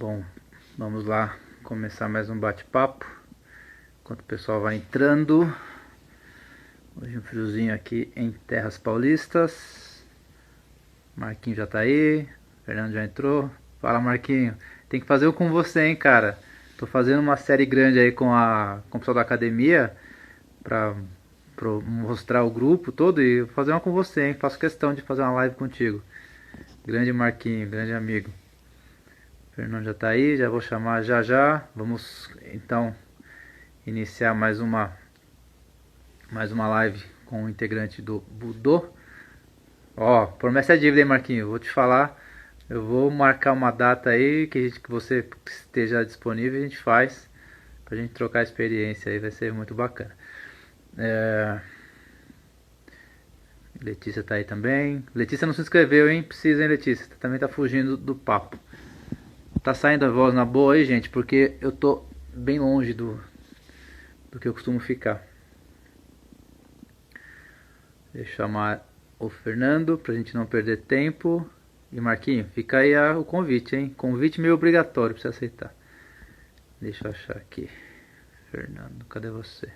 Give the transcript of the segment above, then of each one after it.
Bom, vamos lá começar mais um bate-papo. Enquanto o pessoal vai entrando. Hoje um friozinho aqui em Terras Paulistas. Marquinho já tá aí. Fernando já entrou. Fala, Marquinho. Tem que fazer um com você, hein, cara. Tô fazendo uma série grande aí com o pessoal da academia pra mostrar o grupo todo e vou fazer uma com você, hein. Faço questão de fazer uma live contigo. Grande Marquinho, grande amigo. Fernando já tá aí, já vou chamar já já. Vamos então iniciar mais uma live com o integrante do Budô. Ó, promessa é dívida, hein, Marquinho? Vou te falar. Eu vou marcar uma data aí que você esteja disponível e a gente faz pra gente trocar experiência aí, vai ser muito bacana. Letícia tá aí também. Letícia não se inscreveu, hein? Precisa, hein, Letícia? Também tá fugindo do papo. Tá saindo a voz na boa aí, gente, porque eu tô bem longe do que eu costumo ficar. Deixa eu chamar o Fernando pra gente não perder tempo. E Marquinho, fica aí o convite, hein? Convite meio obrigatório pra você aceitar. Deixa eu achar aqui. Fernando, cadê você?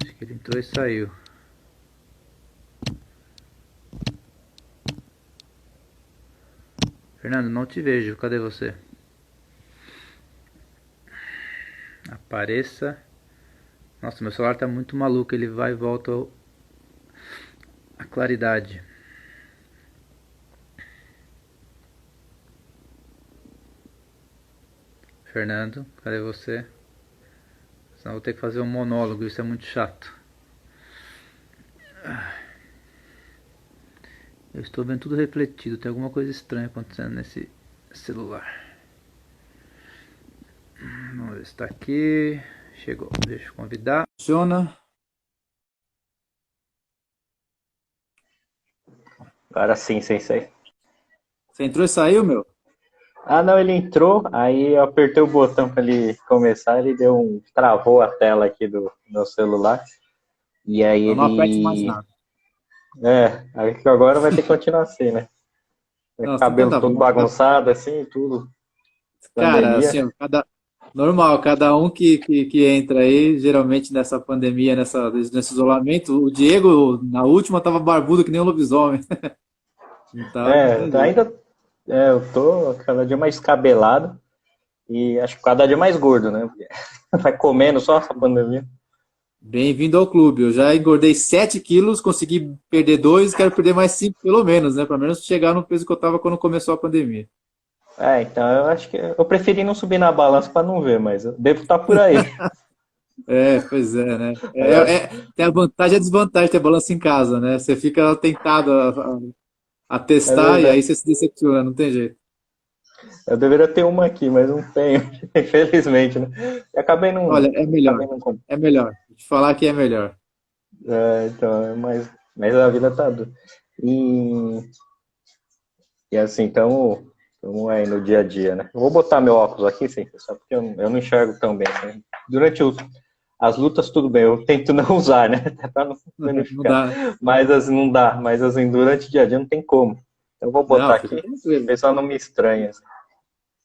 Acho que ele entrou e saiu. Fernando, não te vejo. Cadê você? Apareça. Nossa, meu celular tá muito maluco. Ele vai e volta a claridade. Fernando, cadê você? Senão eu vou ter que fazer um monólogo. Isso é muito chato. Eu estou vendo tudo refletido. Tem alguma coisa estranha acontecendo nesse celular. Vamos ver se está aqui. Chegou. Deixa eu convidar. Funciona. Agora sim, Sensei. Você entrou e saiu, meu? Ah, não, ele entrou, aí eu apertei o botão para ele começar, ele travou a tela aqui do meu celular, e aí Então não aperte mais ele, nada. aí que agora vai ter que continuar assim, né? Nossa, então Cabelo tá todo bom. bagunçado, assim, tudo, Cara, pandemia. assim, ó, normal, cada um que entra aí, geralmente nessa pandemia, nesse isolamento, o Diego, na última, tava barbudo que nem um lobisomem. Não tem jeito. Ainda, eu tô cada dia mais cabelado, e acho que cada dia mais gordo, né? Porque vai comendo só essa pandemia. Bem-vindo ao clube. Eu já engordei 7 quilos, consegui perder 2, quero perder mais 5 pelo menos, né? Pelo menos chegar no peso que eu tava quando começou a pandemia. Então eu acho que eu preferi não subir na balança para não ver, mas eu devo estar por aí. É, pois é, né? É, Tem a vantagem e a desvantagem de ter balança em casa, né? Você fica tentado a é testar e aí verdade. você se decepciona, não tem jeito. Eu deveria ter uma aqui, mas não tenho, infelizmente, né? E Olha, é melhor. acabei não comprando. É melhor. Vou te falar que é melhor. Então, mas a vida tá dura. E, e assim, então, aí no dia a dia, né? Eu vou botar meu óculos aqui, sim, só porque eu não enxergo tão bem. Né? Durante as lutas, tudo bem, eu tento não usar, né? Até pra não Não danificar. dá. Mas assim, não dá, mas assim, durante o dia a dia não tem como. Então, eu vou botar Não, fica aqui, o tranquilo. pessoal não me estranha. Assim.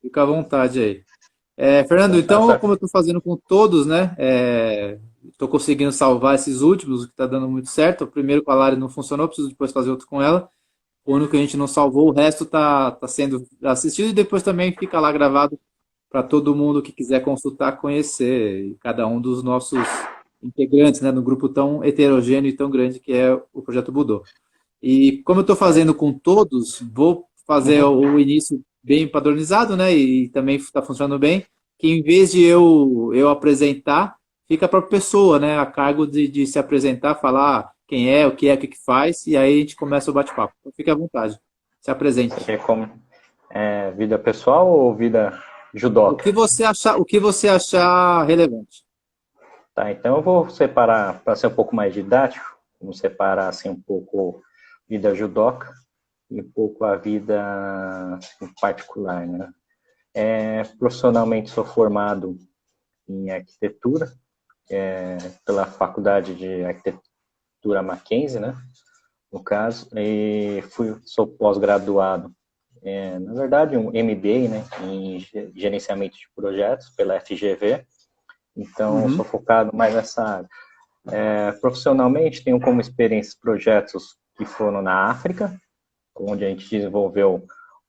Fica à vontade aí. Fernando, Então, tá então, certo. como eu estou fazendo com todos, né? Estou conseguindo salvar esses últimos, o que está dando muito certo. O primeiro com a Lari não funcionou, preciso depois fazer outro com ela. O único que a gente não salvou, o resto tá sendo assistido e depois também fica lá gravado para todo mundo que quiser consultar, conhecer e cada um dos nossos integrantes, né, no grupo tão heterogêneo e tão grande que é o Projeto Budô. E como eu estou fazendo com todos, vou fazer Uhum. o início bem padronizado, né? E também está funcionando bem, que em vez de eu apresentar, fica para a pessoa, né? A cargo de se apresentar, falar quem é, o que faz, e aí a gente começa o bate-papo. Então fique à vontade, se Você apresente. quer como vida pessoal ou vida judoca? O que você achar relevante. Tá, então eu vou separar, para ser um pouco mais didático, vamos separar assim um pouco vida judoca e um pouco a vida em particular, né? Profissionalmente sou formado em arquitetura, pela Faculdade de Arquitetura Mackenzie, né? No caso, e sou pós-graduado na verdade, um MBA, né, em gerenciamento de projetos pela FGV. Então, sou focado mais nessa área. Profissionalmente, tenho como experiência projetos que foram na África, onde a gente desenvolveu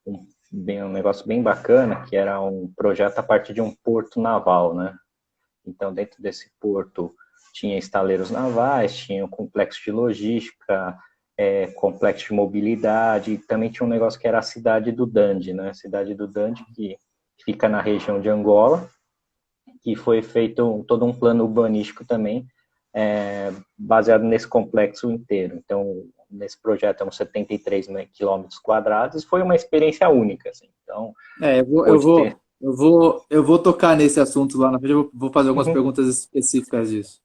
um negócio bem bacana, que era um projeto a partir de um porto naval, né? Então, dentro desse porto, tinha estaleiros navais, tinha um complexo de logística, complexo de mobilidade, e também tinha um negócio que era a cidade do Dundee, né? A cidade do Dundee, que fica na região de Angola, que foi feito todo um plano urbanístico também, baseado nesse complexo inteiro. Então, nesse projeto, são 73 quilômetros quadrados, foi uma experiência única, assim. Então, eu vou tocar nesse assunto lá na frente, eu vou fazer algumas perguntas específicas disso.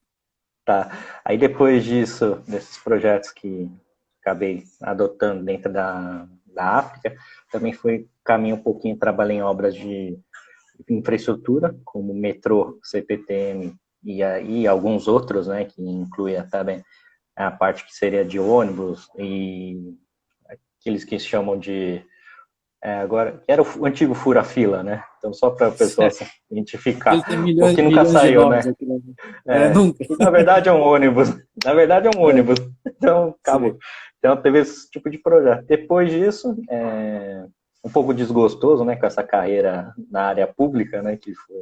Tá. Aí depois disso, desses projetos que acabei adotando dentro da África, também foi caminho um pouquinho, trabalhei em obras de infraestrutura, como metrô, CPTM e alguns outros, né, que incluía também a parte que seria de ônibus e aqueles que chamam de agora, era o antigo fura-fila, né? Então, só para o pessoal se identificar. Ele tem milhões, que nunca saiu, né? Nunca. Na verdade, é um ônibus. Na verdade, é um ônibus. Então, acabou. Sim. Então, teve esse tipo de projeto. Depois disso, um pouco desgostoso, né? Com essa carreira na área pública, né? Que foi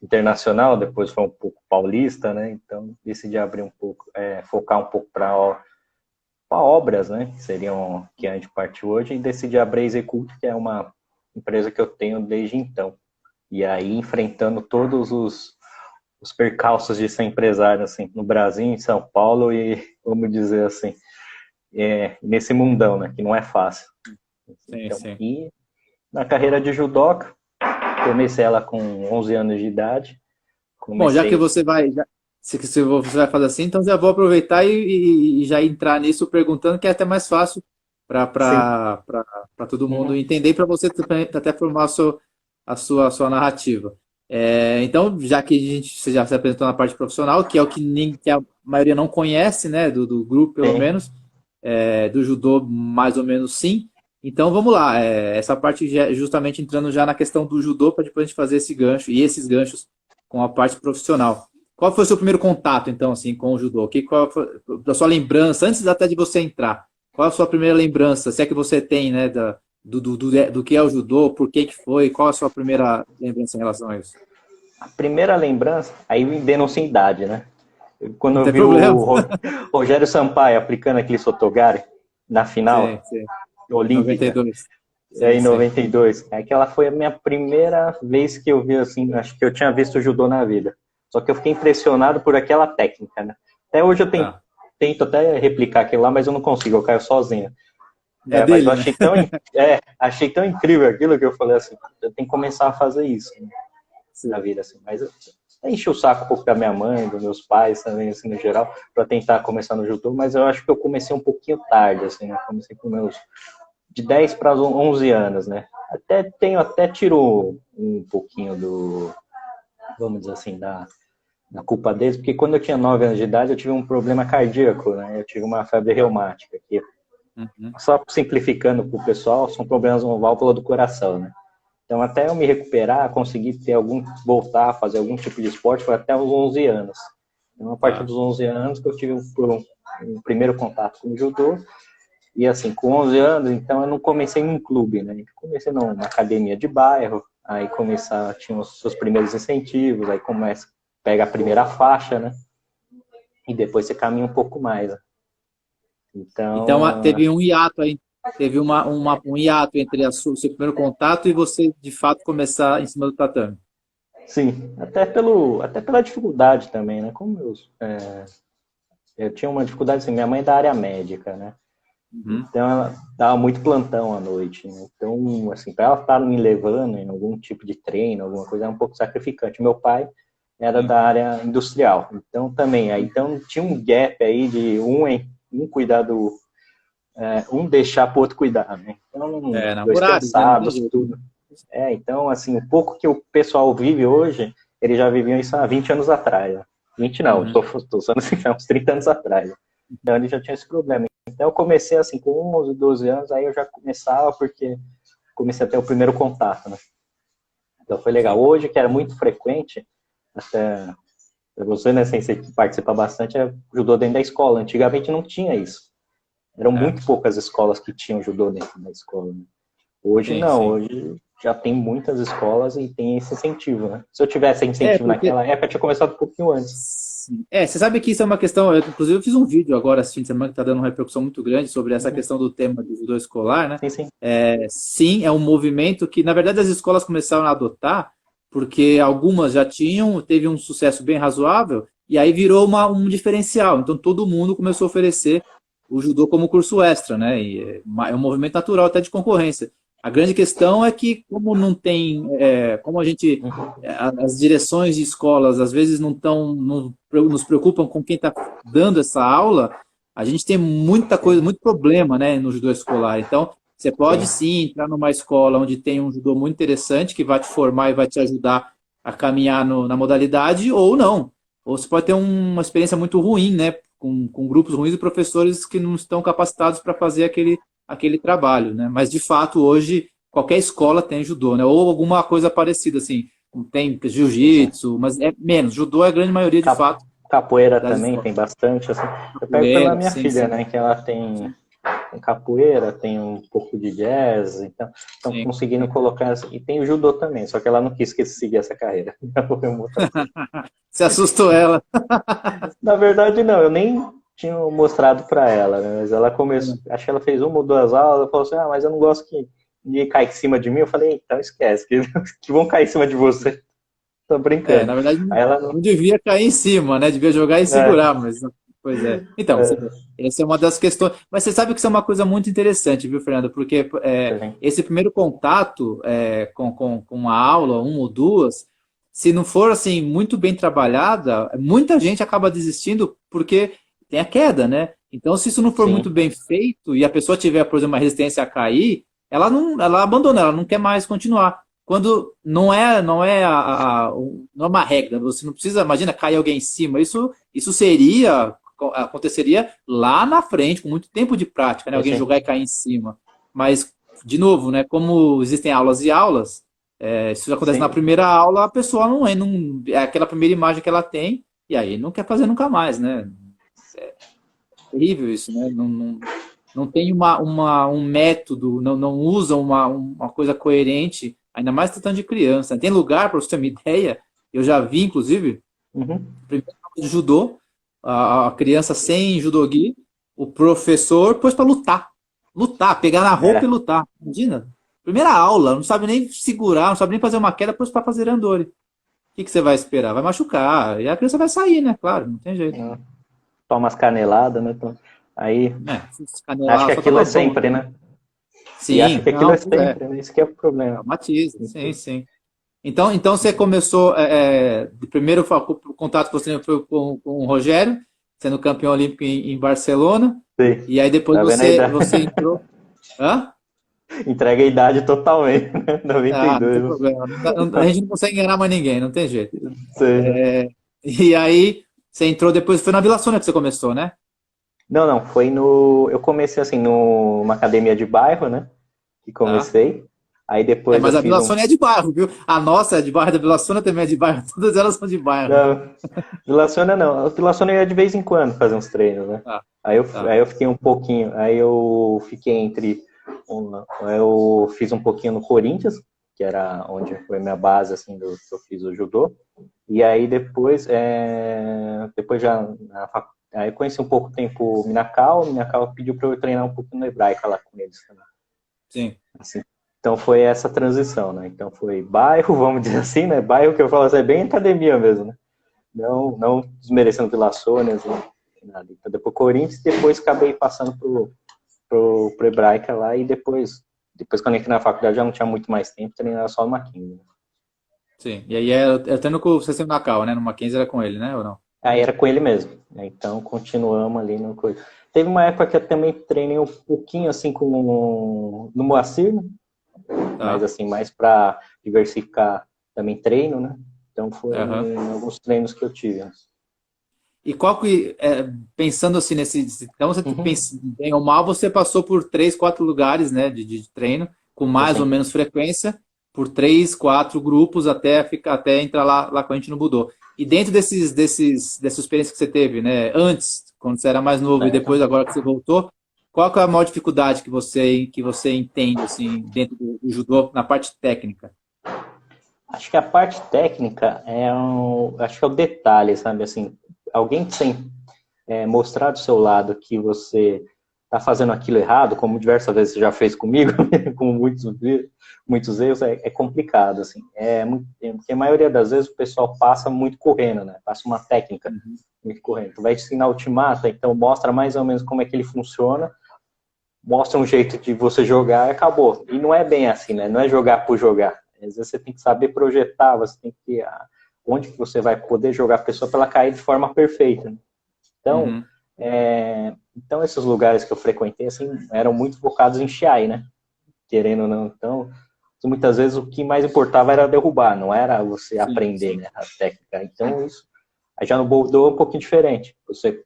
internacional, depois foi um pouco paulista, né? Então, decidi abrir um pouco, focar um pouco para obras, né, que seriam que a gente partiu hoje, e decidi abrir a Execult, que é uma empresa que eu tenho desde então. E aí, enfrentando todos os percalços de ser empresário, assim, no Brasil, em São Paulo, e, vamos dizer assim, nesse mundão, né, que não é fácil. Então, sim. E na carreira de judoca, comecei ela com 11 anos de idade. Bom, já que você vai... Se você vai fazer assim, então já vou aproveitar e já entrar nisso perguntando, que é até mais fácil para todo mundo entender e para você até formar a sua narrativa. Então, já que você já se apresentou na parte profissional, que é o que a maioria não conhece, né, do grupo pelo menos, do judô mais ou menos sim. Então vamos lá, essa parte justamente entrando já na questão do judô, para depois a gente fazer esse gancho e esses ganchos com a parte profissional. Qual foi o seu primeiro contato, então, assim, com o judô? Qual foi a sua lembrança, antes até de você entrar? Qual a sua primeira lembrança, se é que você tem, né, do que é o judô, por que foi, qual a sua primeira lembrança em relação a isso? A primeira lembrança, aí me denuncia idade, né? Quando eu vi o Rogério Sampaio aplicando aquele Sotogari na final olímpica, 92. Em 92. Aquela foi a minha primeira vez que eu vi, assim, acho que eu tinha visto judô na vida. Só que eu fiquei impressionado por aquela técnica, né? Até hoje eu tento até replicar aquilo lá, mas eu não consigo, eu caio sozinho. Mas eu achei tão incrível aquilo que eu falei assim, eu tenho que começar a fazer isso, né, na vida, assim. Mas eu enchi o saco um pouco da minha mãe, dos meus pais também, assim, no geral, para tentar começar no judô, mas eu acho que eu comecei um pouquinho tarde, assim, né? Comecei com meus de 10 para 11 anos, né? Até tiro um pouquinho do, vamos dizer assim, da culpa deles, porque quando eu tinha 9 anos de idade eu tive um problema cardíaco, né? Eu tive uma febre reumática, que, só simplificando para o pessoal, são problemas na válvula do coração, né? Então, até eu me recuperar, conseguir voltar a fazer algum tipo de esporte, foi até os 11 anos. Então, a partir dos 11 anos que eu tive um primeiro contato com o judô. E assim, com 11 anos, então eu não comecei em um clube, né? Eu comecei numa academia de bairro, aí tinha os seus primeiros incentivos, aí pega a primeira faixa, né? E depois você caminha um pouco mais. Né? Então teve um hiato aí, teve um hiato entre o seu primeiro contato e você, de fato, começar em cima do tatame. Sim, até pela dificuldade também, né? Como eu tinha uma dificuldade, assim, minha mãe é da área médica, né? Então ela dava muito plantão à noite, né? Então, assim, para ela estar me levando em algum tipo de treino, alguma coisa, era um pouco sacrificante. Meu pai era da área industrial, então também, então tinha um gap aí de um cuidar um deixar para o outro cuidar, né? Então, dois cansados, tudo. Então, assim, o pouco que o pessoal vive hoje, eles já viviam isso há 20 anos atrás. Né? 20 não, tô usando assim, uns 30 anos atrás. Né? Então, ele já tinha esse problema. Então, eu comecei, assim, com 11, 12 anos, aí eu já começava, porque comecei a ter o primeiro contato, né? Então foi legal. Hoje, que era muito frequente, até para você, né, sem você participa bastante, é judô dentro da escola. Antigamente não tinha isso. Eram muito poucas escolas que tinham judô dentro da escola, né? Hoje sim, não, sim. hoje já tem muitas escolas e tem esse incentivo, né? Se eu tivesse incentivo Porque naquela época, eu tinha começado um pouquinho antes. sim. Você sabe que isso é uma questão. Inclusive, eu fiz um vídeo agora, esse fim de semana, que está dando uma repercussão muito grande sobre essa Uhum. questão do tema do judô escolar, né? Sim, sim. Sim, é um movimento que, na verdade, as escolas começaram a adotar, porque algumas já tinham, teve um sucesso bem razoável, e aí virou um diferencial. Então, todo mundo começou a oferecer o judô como curso extra, né? E é um movimento natural até de concorrência. A grande questão é que, como não tem, como a gente Uhum. as direções de escolas às vezes não nos preocupam com quem está dando essa aula, a gente tem muita coisa, muito problema, né, no judô escolar. Então, você pode Sim. sim entrar numa escola onde tem um judô muito interessante que vai te formar e vai te ajudar a caminhar na modalidade, ou não. Ou você pode ter uma experiência muito ruim, né, com grupos ruins e professores que não estão capacitados para fazer aquele trabalho, né? Mas de fato hoje qualquer escola tem judô, né? Ou alguma coisa parecida, assim. Tem Sim, sim. jiu-jitsu, mas é menos. Judô é a grande maioria, de fato, Capoeira das também escolas. tem bastante, assim. Eu pego pela Capoeira, minha sim, filha, sim, né, que ela tem capoeira, tem um pouco de jazz, então estão sim, conseguindo sim. colocar, e tem o judô também, só que ela não quis que seguir essa carreira. Foi uma outra coisa. Você assustou ela. Na verdade, não, eu nem tinha mostrado para ela, né, mas ela começou, acho que ela fez uma ou duas aulas, ela falou assim, mas eu não gosto que ninguém cai em cima de mim. Eu falei, então esquece, que vão cair em cima de você. Tô brincando. Na verdade, Aí ela não. não devia cair em cima, né? Devia jogar e É, segurar, mas pois é. Então, é, essa é uma das questões. Mas você sabe que isso é uma coisa muito interessante, viu, Fernando? Porque sim, esse primeiro contato com uma aula, uma ou duas, se não for assim muito bem trabalhada, muita gente acaba desistindo porque tem a queda, né? Então, se isso não for muito sim, bem feito e a pessoa tiver, por exemplo, uma resistência a cair, ela abandona, ela não quer mais continuar. Quando não é uma regra, você não precisa, imagina, cair alguém em cima. Isso aconteceria lá na frente, com muito tempo de prática, né? sim, Alguém sim, jogar e cair em cima. Mas, de novo, né? Como existem aulas e aulas, isso acontece na sim. primeira aula, a pessoa não é aquela primeira imagem que ela tem, e aí não quer fazer nunca mais, né? Terrível isso, né? Não tem um método, não usa uma coisa coerente, ainda mais tratando de criança. Tem lugar, para você ter uma ideia, eu já vi, inclusive, Uhum. primeiro aula de judô, a criança sem judogi, o professor pôs para lutar. Lutar, pegar na roupa e É, lutar. Imagina. Primeira aula, não sabe nem segurar, não sabe nem fazer uma queda, pôs para fazer andori. O que você vai esperar? Vai machucar. E a criança vai sair, né? Claro, não tem jeito. toma as caneladas, né? Então, aí, Se acho canelar, que só aquilo é toma bom. sempre, né? E acho Sim, que aquilo não, é pois é. sempre, né? Isso que é o problema. Traumatiza, sim, sim. Então você começou, de primeiro o contato que você teve foi com o Rogério, sendo campeão olímpico em Barcelona, Sim. e aí depois Tá vendo a você idade? entrou. Hã? Entrega a idade totalmente, né? Ah, não tem 92. problema. A gente não consegue enganar mais ninguém, não tem jeito. Sim. E aí você entrou depois, foi na Vila Sônia que você começou, né? Não, não, foi no. Eu comecei assim, numa academia de bairro, né? Que Tá. comecei. Aí depois eu Mas a fiz Vila um. Sônia é de bairro, viu? A nossa é de bairro, da Vila Sônia também é de bairro, todas elas são de bairro. Não, Vilaciona não. Vilaciona eu ia de vez em quando fazer uns treinos, né? Tá, Aí tá. eu fiquei um pouquinho. Aí eu fiquei entre. Eu fiz um pouquinho no Corinthians, que era onde foi minha base, assim, que eu fiz o judô. E aí depois, depois já aí eu conheci um pouco tempo o Minakawa. O Minakawa pediu para eu treinar um pouquinho no hebraica lá com eles também. Sim. Assim, então foi essa transição, né? Então foi bairro, vamos dizer assim, né? Bairro que eu falo assim, é bem academia mesmo, né? Não desmerecendo Vila Sônia, nada. Então depois Corinthians, depois acabei passando pro hebraica lá e depois quando eu entrei na faculdade já não tinha muito mais tempo, treinava só no Mackenzie. Né? Sim. E aí é tendo com o Cecílio Nakao, né? No Mackenzie era com ele, né? Ou não? Aí era com ele mesmo. Né? Então continuamos ali no coisa. Teve uma época que eu também treinei um pouquinho assim no Moacir, né? Mas Tá. assim, mais para diversificar também treino, né? Então Aham. foram alguns treinos que eu tive. Né? E pensando assim então você Uhum. pensa, bem ou mal, você passou por três, quatro lugares, né, de treino. com mais ou Sim. menos frequência, por 3, 4 grupos, até entrar lá com a gente no Budô. E dentro dessa experiência que você teve, né, antes, quando você era mais novo, e depois Certo. agora que você voltou, qual que é a maior dificuldade que você entende assim, dentro do judô, na parte técnica? Acho que a parte técnica acho que é o detalhe, sabe? Assim, alguém sem mostrar do seu lado que você está fazendo aquilo errado, como diversas vezes você já fez comigo, com muitos erros, é complicado, assim. Porque a maioria das vezes o pessoal passa muito correndo, né? Passa uma técnica Uhum. muito correndo. Tu vai te ensinar ultimata, então mostra mais ou menos como é que ele funciona, mostra um jeito de você jogar e acabou. E não é bem assim, né? Não é jogar por jogar. Às vezes você tem que saber projetar, você tem que onde que você vai poder jogar a pessoa para ela cair de forma perfeita, né? Então, Uhum. então esses lugares que eu frequentei assim eram muito focados em Chiai, né? Querendo ou não. Então, muitas vezes o que mais importava era derrubar, não era você Sim, aprender, sim. né, a técnica. Então, isso aí já no Boldo é um pouquinho diferente. Você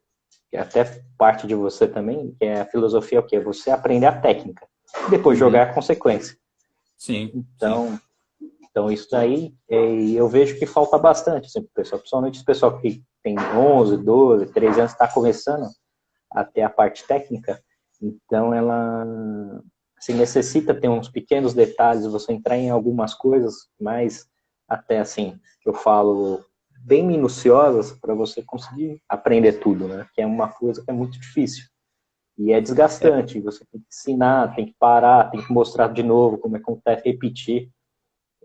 que até parte de você também, que é a filosofia, é o quê? Você aprender a técnica e depois Uhum. jogar a consequência. Sim, sim. Então isso daí eu vejo que falta bastante, assim, pessoal, principalmente o pessoal que tem 11, 12, 13 anos, está começando a ter a parte técnica, então ela se necessita ter uns pequenos detalhes, você entrar em algumas coisas, mas até assim, que eu falo, bem minuciosas para você conseguir aprender tudo, né? Que é uma coisa que é muito difícil. E é É, desgastante, você tem que ensinar, tem que parar, tem que mostrar de novo como é que acontece, repetir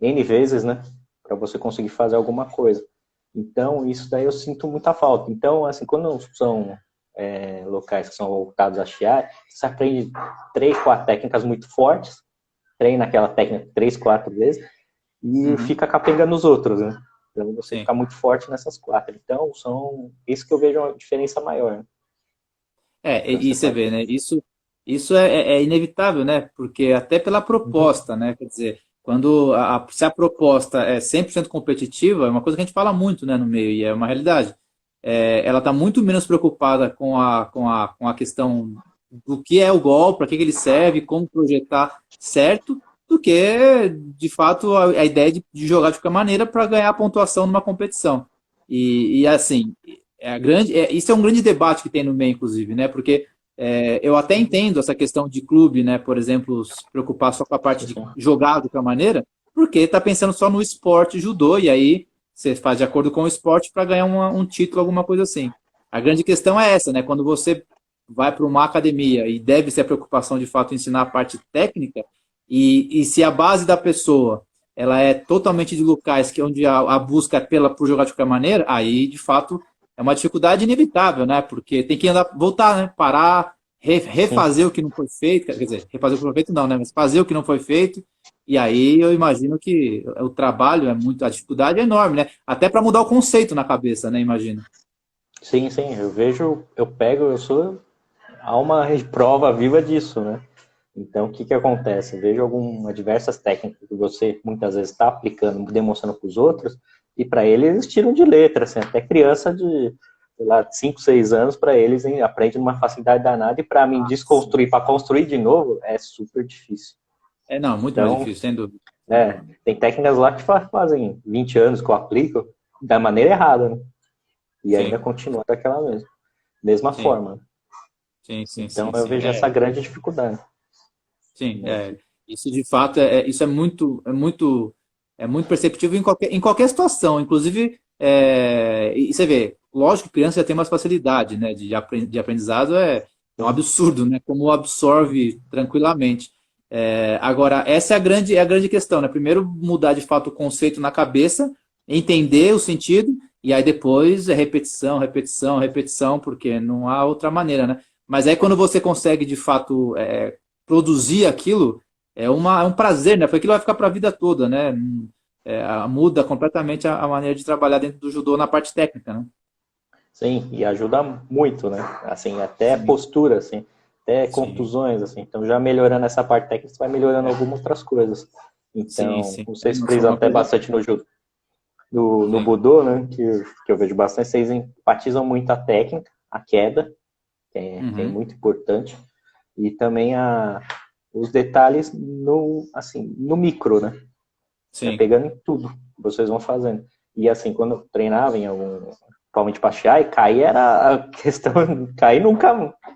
N vezes, né? Para você conseguir fazer alguma coisa. Então, isso daí eu sinto muita falta. Então, assim, quando são locais que são voltados a chiar, você aprende 3, 4 técnicas muito fortes, treina aquela técnica 3, 4 vezes e uhum. fica capenga nos outros, né? Então você Sim. fica muito forte nessas 4. Então, isso que eu vejo uma diferença maior, né? Quando E você você faz vê, né? Isso é inevitável, né? Porque até pela uhum. proposta, né? Quer dizer, quando se a proposta é 100% competitiva, é uma coisa que a gente fala muito, né, no meio, e é uma realidade. Ela está muito menos preocupada com a questão do que é o golpe, para que ele serve, como projetar certo, do que, de fato, a ideia de jogar de qualquer maneira para ganhar a pontuação numa competição. E assim, isso é um grande debate que tem no meio, inclusive, né? Porque eu até entendo essa questão de clube, né? Por exemplo, se preocupar só com a parte Sim, de sim. jogar de qualquer maneira, porque está pensando só no esporte judô, e aí você faz de acordo com o esporte para ganhar um título, alguma coisa assim. A grande questão é essa, né? Quando você vai para uma academia e deve ser a preocupação de fato ensinar a parte técnica, e se a base da pessoa ela é totalmente de locais que onde a busca é por jogar de qualquer maneira, aí de fato é uma dificuldade inevitável, né? Porque tem que voltar, né? Parar, Sim. refazer o que não foi feito, quer dizer, refazer o que foi feito não, né? Mas fazer o que não foi feito. E aí eu imagino que o trabalho a dificuldade é enorme, né? Até para mudar o conceito na cabeça, né? Imagino. Sim, sim, eu vejo, eu sou alma de prova viva disso, né? Então, o que que acontece? Eu vejo diversas técnicas que você muitas vezes está aplicando, demonstrando para os outros, e para eles eles tiram de letra, assim, até criança de, sei lá, 5, 6 anos, para eles aprende numa facilidade danada, e para mim Ah, sim. desconstruir, para construir de novo, é super difícil. Não, muito mais Então, difícil, sem dúvida. Sem dúvida. tem técnicas lá que fazem 20 anos que eu aplico da maneira errada, né? E ainda Sim, continua daquela mesma sim, forma. sim, sim, Então, sim, eu sim. vejo essa grande dificuldade. Sim, isso de fato isso é muito perceptível em qualquer situação, inclusive e você vê, lógico que criança já tem mais facilidade, né, de aprendizado é um Sim, absurdo, né, como absorve tranquilamente. Agora essa é a grande questão, né? Primeiro mudar de fato o conceito na cabeça, entender o sentido e aí depois é repetição, repetição, repetição, porque não há outra maneira, né? Mas aí quando você consegue de fato produzir aquilo é um prazer, né? Porque aquilo vai ficar para a vida toda, né? Muda completamente a maneira de trabalhar dentro do judô na parte técnica, né? sim, e ajuda muito, né? Assim, até Sim, postura, assim, até sim, contusões, assim. Então, já melhorando essa parte técnica, você vai melhorando algumas outras coisas. sim, Então, sim. vocês Não sou frisam uma até coisa. bastante no Sim. Budô, né? Que eu vejo bastante, vocês enfatizam muito a técnica, a queda, que é Uhum. muito importante, e também os detalhes no, assim, no micro, né? Sim. Pegando em tudo que vocês vão fazendo. E assim, quando eu treinava em algum, principalmente para chiar, e cair era a questão, cair nunca,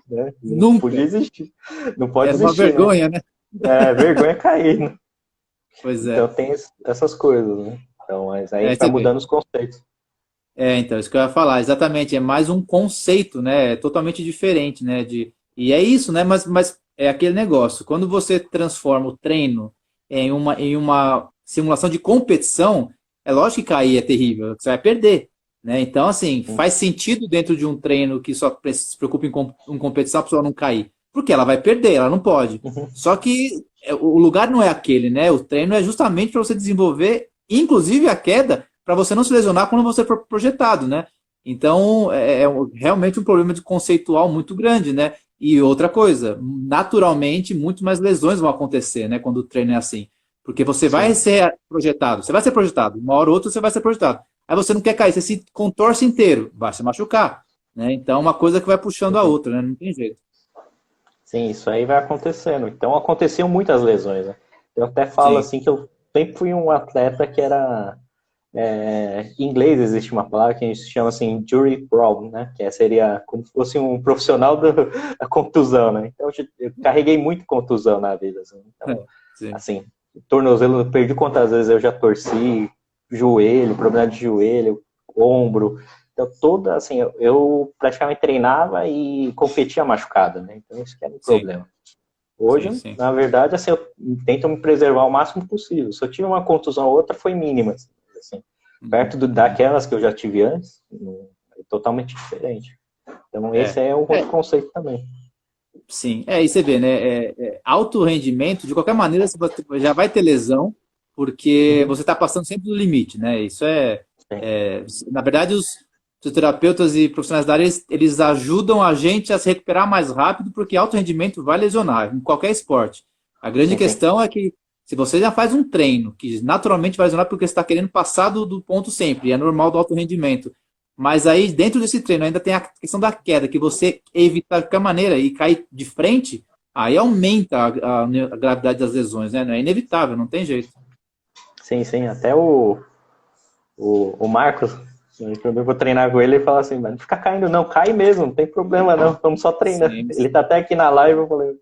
né? Não Nunca. podia existir. Não pode Era uma existir, né? vergonha, né? É, vergonha é cair, né? Pois Então é. tem essas coisas, né? Então, mas aí a É, gente vai você vê. mudando os conceitos. Então, isso que eu ia falar, exatamente, é mais um conceito, né? É totalmente diferente, né? E é isso, né? Mas é aquele negócio. Quando você transforma o treino em uma simulação de competição, é lógico que cair é terrível, você vai perder, né? Então, assim, faz sentido dentro de um treino que só se preocupa em competição a pessoa não cair, porque ela vai perder, ela não pode. Uhum. Só que o lugar não é aquele, né? O treino é justamente para você desenvolver, inclusive a queda para você não se lesionar quando você for projetado, né? Então, realmente um problema de conceitual muito grande, né? E outra coisa, naturalmente, muito mais lesões vão acontecer, né? Quando o treino é assim. Porque você vai Sim. ser projetado, você vai ser projetado, uma hora ou outra você vai ser projetado. Aí você não quer cair, você se contorce inteiro, vai se machucar, né? Então, uma coisa que vai puxando a Uhum. outra, né? Não tem jeito. Sim, isso aí vai acontecendo. Então aconteciam muitas lesões, né? Eu até falo Sim. assim que eu sempre fui um atleta que era em inglês existe uma palavra que a gente chama assim injury prone, né? Que seria como se fosse um profissional da contusão, né? Então eu carreguei muito contusão na vida, assim. Então, Sim. assim, tornozelo, eu perdi quantas vezes eu já torci, joelho, problema de joelho, ombro. Então toda assim, eu praticamente treinava e competia machucado, né? Então isso que era um Sim. problema. Sim, Hoje, sim. na verdade, assim, eu tento me preservar o máximo possível. Se eu tive uma contusão ou outra, foi mínima. Assim, Uhum, perto uhum. daquelas que eu já tive antes, é totalmente diferente. Então, esse É. é um outro É, conceito também. sim, e você vê, né? Alto rendimento, de qualquer maneira, você já vai ter lesão, porque Uhum. você está passando sempre do limite, né? Isso Sim, na verdade, os fisioterapeutas e profissionais da área, eles ajudam a gente a se recuperar mais rápido, porque alto rendimento vai lesionar, em qualquer esporte. A grande sim, sim. questão é que se você já faz um treino, que naturalmente vai lesionar porque você está querendo passar do ponto sempre, e é normal do alto rendimento. Mas aí, dentro desse treino, ainda tem a questão da queda, que você evitar de qualquer maneira e cair de frente, aí aumenta a gravidade das lesões, né? É inevitável, não tem jeito. Sim, sim. Até o Marcos, quando eu vou treinar com ele, ele fala assim, mas não fica caindo não, cai mesmo, não tem problema não, estamos só treinando. Sim, Ele sim. tá até aqui na live, eu falei,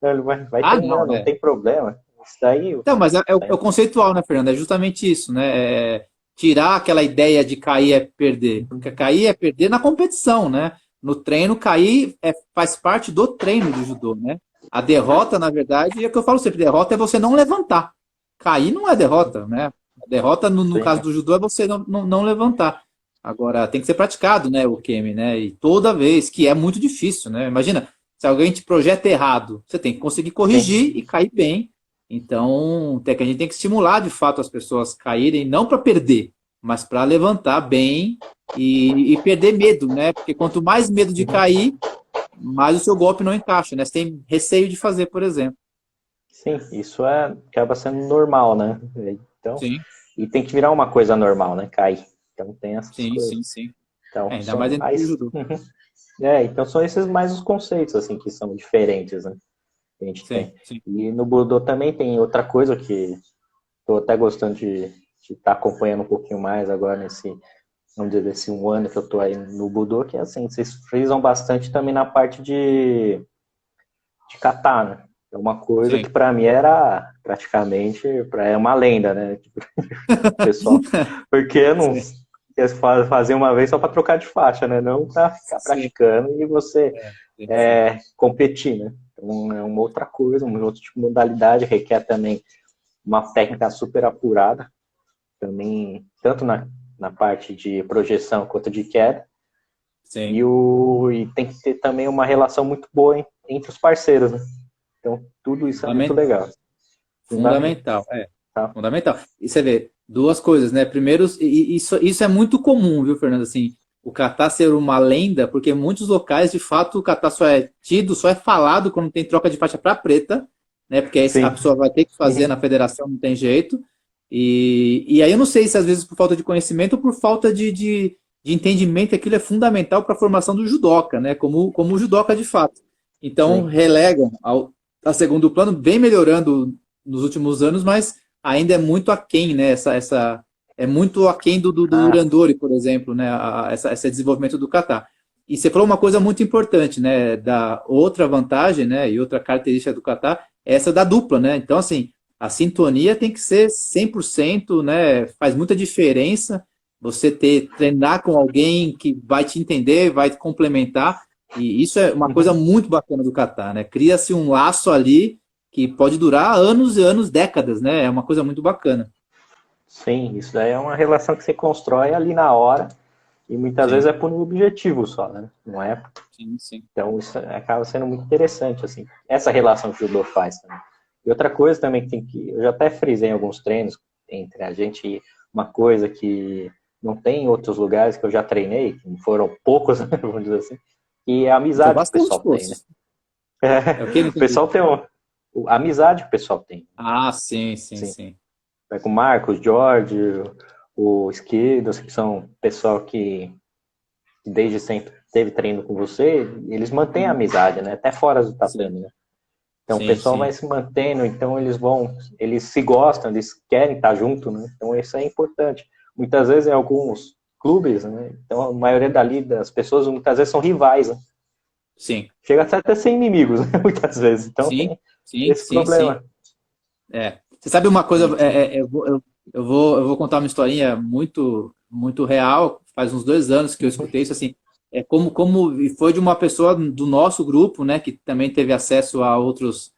não, ele vai Ah, não, treinando, não tem problema. Isso daí, Então, mas é o conceitual, né, Fernando? É justamente isso, né? Tirar aquela ideia de cair é perder. Porque cair é perder na competição, né? No treino, cair faz parte do treino de judô, né? A derrota, na verdade, é o que eu falo sempre, derrota é você não levantar. Cair não é derrota, né? A derrota, no sim, caso do judô, é você não levantar. Agora, tem que ser praticado, né, o Kemi, né? E toda vez, que é muito difícil, né? Imagina, se alguém te projeta errado, você tem que conseguir sim. corrigir e cair bem. Então, a gente tem que estimular de fato as pessoas a caírem, não para perder, mas para levantar bem e perder medo, né? Porque quanto mais medo de Uhum. cair, mais o seu golpe não encaixa, né? Você tem receio de fazer, por exemplo. Sim, isso acaba sendo normal, né? Então, Sim, e tem que virar uma coisa normal, né? Cair. Então tem essas sim, coisas. sim, sim. Então Ainda mais são dentro do mais. judô. Uhum. Então são esses mais os conceitos, assim, que são diferentes, né? Que a gente Sim, tem. sim. E no Budô também tem outra coisa que estou até gostando de estar acompanhando um pouquinho mais agora nesse, vamos dizer, desse um ano que eu estou aí no Budô, que é assim, vocês frisam bastante também na parte de catar, né? É uma coisa Sim. que para mim era praticamente é uma lenda, né? Tipo, pessoal, porque eu não Sim, fazer uma vez só para trocar de faixa, né? Não para ficar sim. praticando e você Sim, sim. competir, né? Então é uma outra coisa, uma outra tipo de modalidade, requer também uma técnica super apurada, também tanto na parte de projeção quanto de queda, Sim. e tem que ter também uma relação muito boa entre os parceiros, né? Então tudo isso é muito Fundamental. legal. Fundamental. Fundamental, fundamental. E você vê, duas coisas, né? Primeiro, isso é muito comum, viu, Fernando? Assim, o kata ser uma lenda, porque em muitos locais, de fato, o kata só é tido, só é falado quando tem troca de faixa para preta, né? Porque aí a Sim. pessoa vai ter que fazer Uhum. na federação, não tem jeito. E aí eu não sei se às vezes por falta de conhecimento ou por falta de entendimento que aquilo é fundamental para a formação do judoca, né? Como o judoca de fato. Então, Sim. relegam a segundo plano, vem melhorando nos últimos anos, mas ainda é muito aquém, né? É muito aquém do Ah, Urandori, por exemplo, né? Esse desenvolvimento do kata. E você falou uma coisa muito importante, né? Da outra vantagem, né? E outra característica do kata, é essa da dupla, né? Então, assim, a sintonia tem que ser 100%, né? Faz muita diferença você treinar com alguém que vai te entender, vai te complementar. E isso é uma coisa uhum. muito bacana do kata, né? Cria-se um laço ali que pode durar anos e anos, décadas, né? É uma coisa muito bacana. Sim, isso daí é uma relação que você constrói ali na hora e muitas vezes Sim, é por um objetivo só, né? Não é? sim, sim. Então isso acaba sendo muito interessante, assim, essa relação que o judô faz também. E outra coisa também que tem que, eu já até frisei em alguns treinos entre a gente, uma coisa que não tem em outros lugares que eu já treinei, que foram poucos, vamos dizer assim, e é a Foi amizade que o bastante pessoal tem, né? esforço. É o que? Não O entendi. pessoal tem a amizade que o pessoal tem, Ah, sim, sim, sim. sim. Vai com o Marcos, Jorge, o Esquidos, que são pessoal que desde sempre teve treino com você, eles mantêm a Uhum. amizade, né? Até fora do Sim, tatame, né? Então o sim, pessoal vai sim. se mantendo, então eles se gostam, eles querem estar junto, né? Então isso é importante. Muitas vezes em alguns clubes, né? Então a maioria das pessoas muitas vezes são rivais, né? Sim, Chega até a ser inimigos, né? Muitas vezes. Então sim, tem sim, esse sim, sim. problema. É. Você sabe uma coisa, E, eu vou contar uma historinha muito, muito real. Faz uns 2 anos que eu uhum, escutei isso, assim. É e foi de uma pessoa do nosso grupo, né, que também teve acesso a outros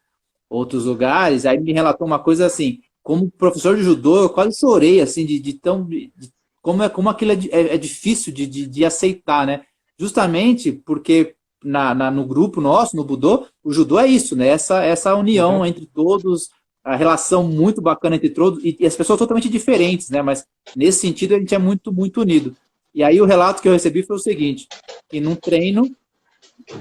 lugares. Aí me relatou uma coisa assim, como professor de judô, eu quase chorei, assim, como aquilo é difícil de aceitar, né? Justamente porque no grupo nosso, no Budô, o judô é isso, né? Essa união uhum, entre todos, a relação muito bacana entre todos, e as pessoas totalmente diferentes, né? Mas nesse sentido a gente é muito, muito unido. E aí o relato que eu recebi foi o seguinte, que num treino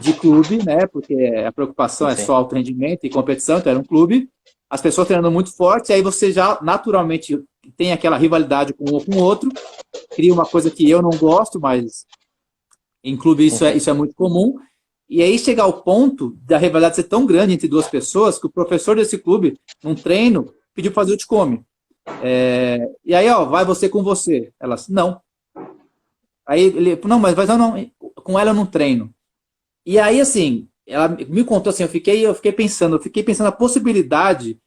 de clube, né? Porque a preocupação é sim. só alto rendimento e competição, então era um clube, as pessoas treinando muito forte, e aí você já naturalmente tem aquela rivalidade com um com o outro, cria uma coisa que eu não gosto, mas em clube Uhum. isso é muito comum. E aí chega ao ponto da rivalidade ser tão grande entre duas pessoas que o professor desse clube, num treino, pediu para fazer o te-come. E aí, ó, vai você com você. Elas, não. Aí ele, não, mas não, com ela eu não treino. E aí, assim, ela me contou assim, eu fiquei pensando a possibilidade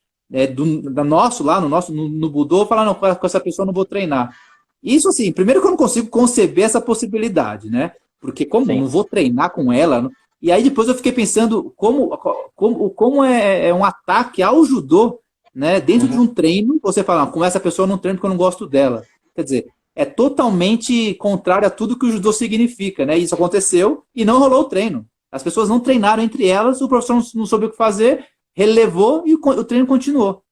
da nosso lá, no Budô, falar, não, com essa pessoa eu não vou treinar. Isso, assim, primeiro que eu não consigo conceber essa possibilidade, né? Porque como Sim. não vou treinar com ela, e aí depois eu fiquei pensando como é um ataque ao judô, né? Dentro de Uhum. um treino, você fala, não, com essa pessoa eu não treino porque eu não gosto dela. Quer dizer, é totalmente contrário a tudo que o judô significa, né? Isso aconteceu e não rolou o treino. As pessoas não treinaram entre elas, o professor não soube o que fazer, relevou e o treino continuou.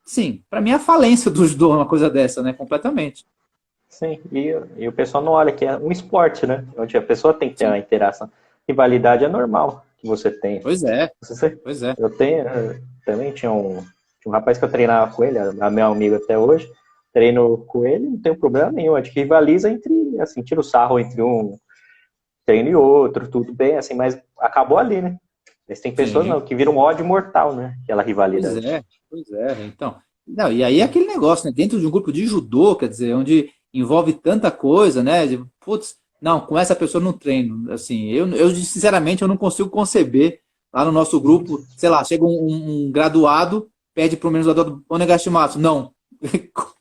Sim, para mim é a falência do judô uma coisa dessa, né? Completamente. Sim, e o pessoal não olha que é um esporte, né? Onde a pessoa tem que ter Sim. a interação. Rivalidade é normal que você tenha. Pois é, Você, pois é. eu tenho, também tinha um rapaz que eu treinava com ele, é meu amigo até hoje, treino com ele, não tem problema nenhum, a gente rivaliza entre, assim, tira o sarro entre um treino e outro, tudo bem, assim, mas acabou ali, né? Mas tem pessoas não, Sim, que viram um ódio mortal, né? Aquela pois rivalidade. é, pois é. Então, não, e aí é aquele negócio, né? Dentro de um grupo de judô, quer dizer, onde envolve tanta coisa, né? Putz, não, com essa pessoa eu não treino. Assim, sinceramente eu não consigo conceber lá no nosso grupo, sei lá, chega um graduado, pede para o menos graduado Onegashimatsu. Não.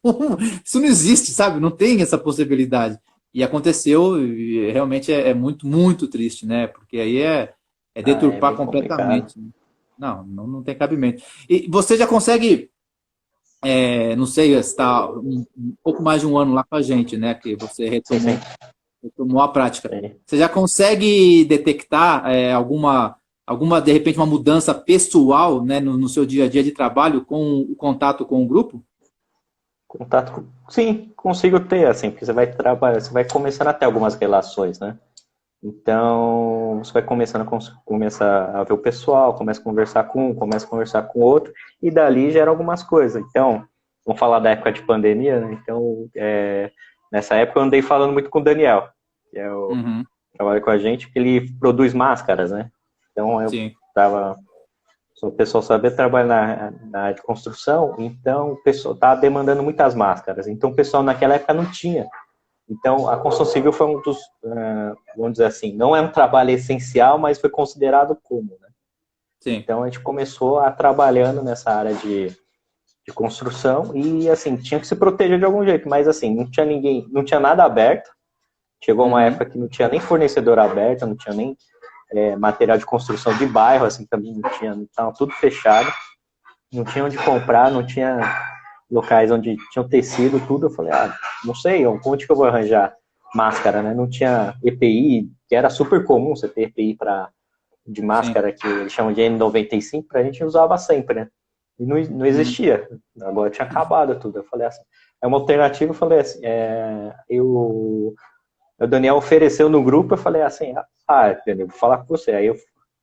Como? Isso não existe, sabe? Não tem essa possibilidade. E aconteceu, e realmente é muito, muito triste, né? Porque aí é Ah, é deturpar bem complicado. completamente. Não tem cabimento. E você já consegue, não sei, está um pouco mais de um ano lá com a gente, né? Que você Sim, sim. retomou a prática. Sim. Você já consegue detectar de repente, uma mudança pessoal, né, no seu dia a dia de trabalho com o contato com o grupo? Contato sim, consigo ter, assim, porque você vai trabalhar, você vai começando a ter algumas relações, né? Então, você vai começa a ver o pessoal, começa a conversar com um, começa a conversar com outro, e dali gera algumas coisas. Então, vamos falar da época de pandemia, né? Então, nessa época eu andei falando muito com o Daniel, que é o Uhum, trabalha com a gente, que ele produz máscaras, né? Então, eu sim. tava o pessoal sabia trabalhar na área de construção, então o pessoal estava demandando muitas máscaras. Então o pessoal naquela época não tinha. Então a construção civil foi um dos, vamos dizer assim, não é um trabalho essencial, mas foi considerado como, né? Sim. Então a gente começou a trabalhando nessa área de construção e assim, tinha que se proteger de algum jeito, mas assim, não tinha ninguém, não tinha nada aberto. Chegou uma época que não tinha nem fornecedor aberto, não tinha nem material de construção de bairro, assim, também não tinha, estava tudo fechado, não tinha onde comprar, não tinha locais onde tinham tecido, tudo. Eu falei, não sei, onde que eu vou arranjar máscara, né? Não tinha EPI, que era super comum você ter EPI de máscara, Sim. que eles chamam de N95, a gente usava sempre, né? E não existia, agora tinha acabado tudo. Eu falei assim, é uma alternativa, eu falei assim, o Daniel ofereceu no grupo, eu falei assim, Daniel, vou falar com você. Aí eu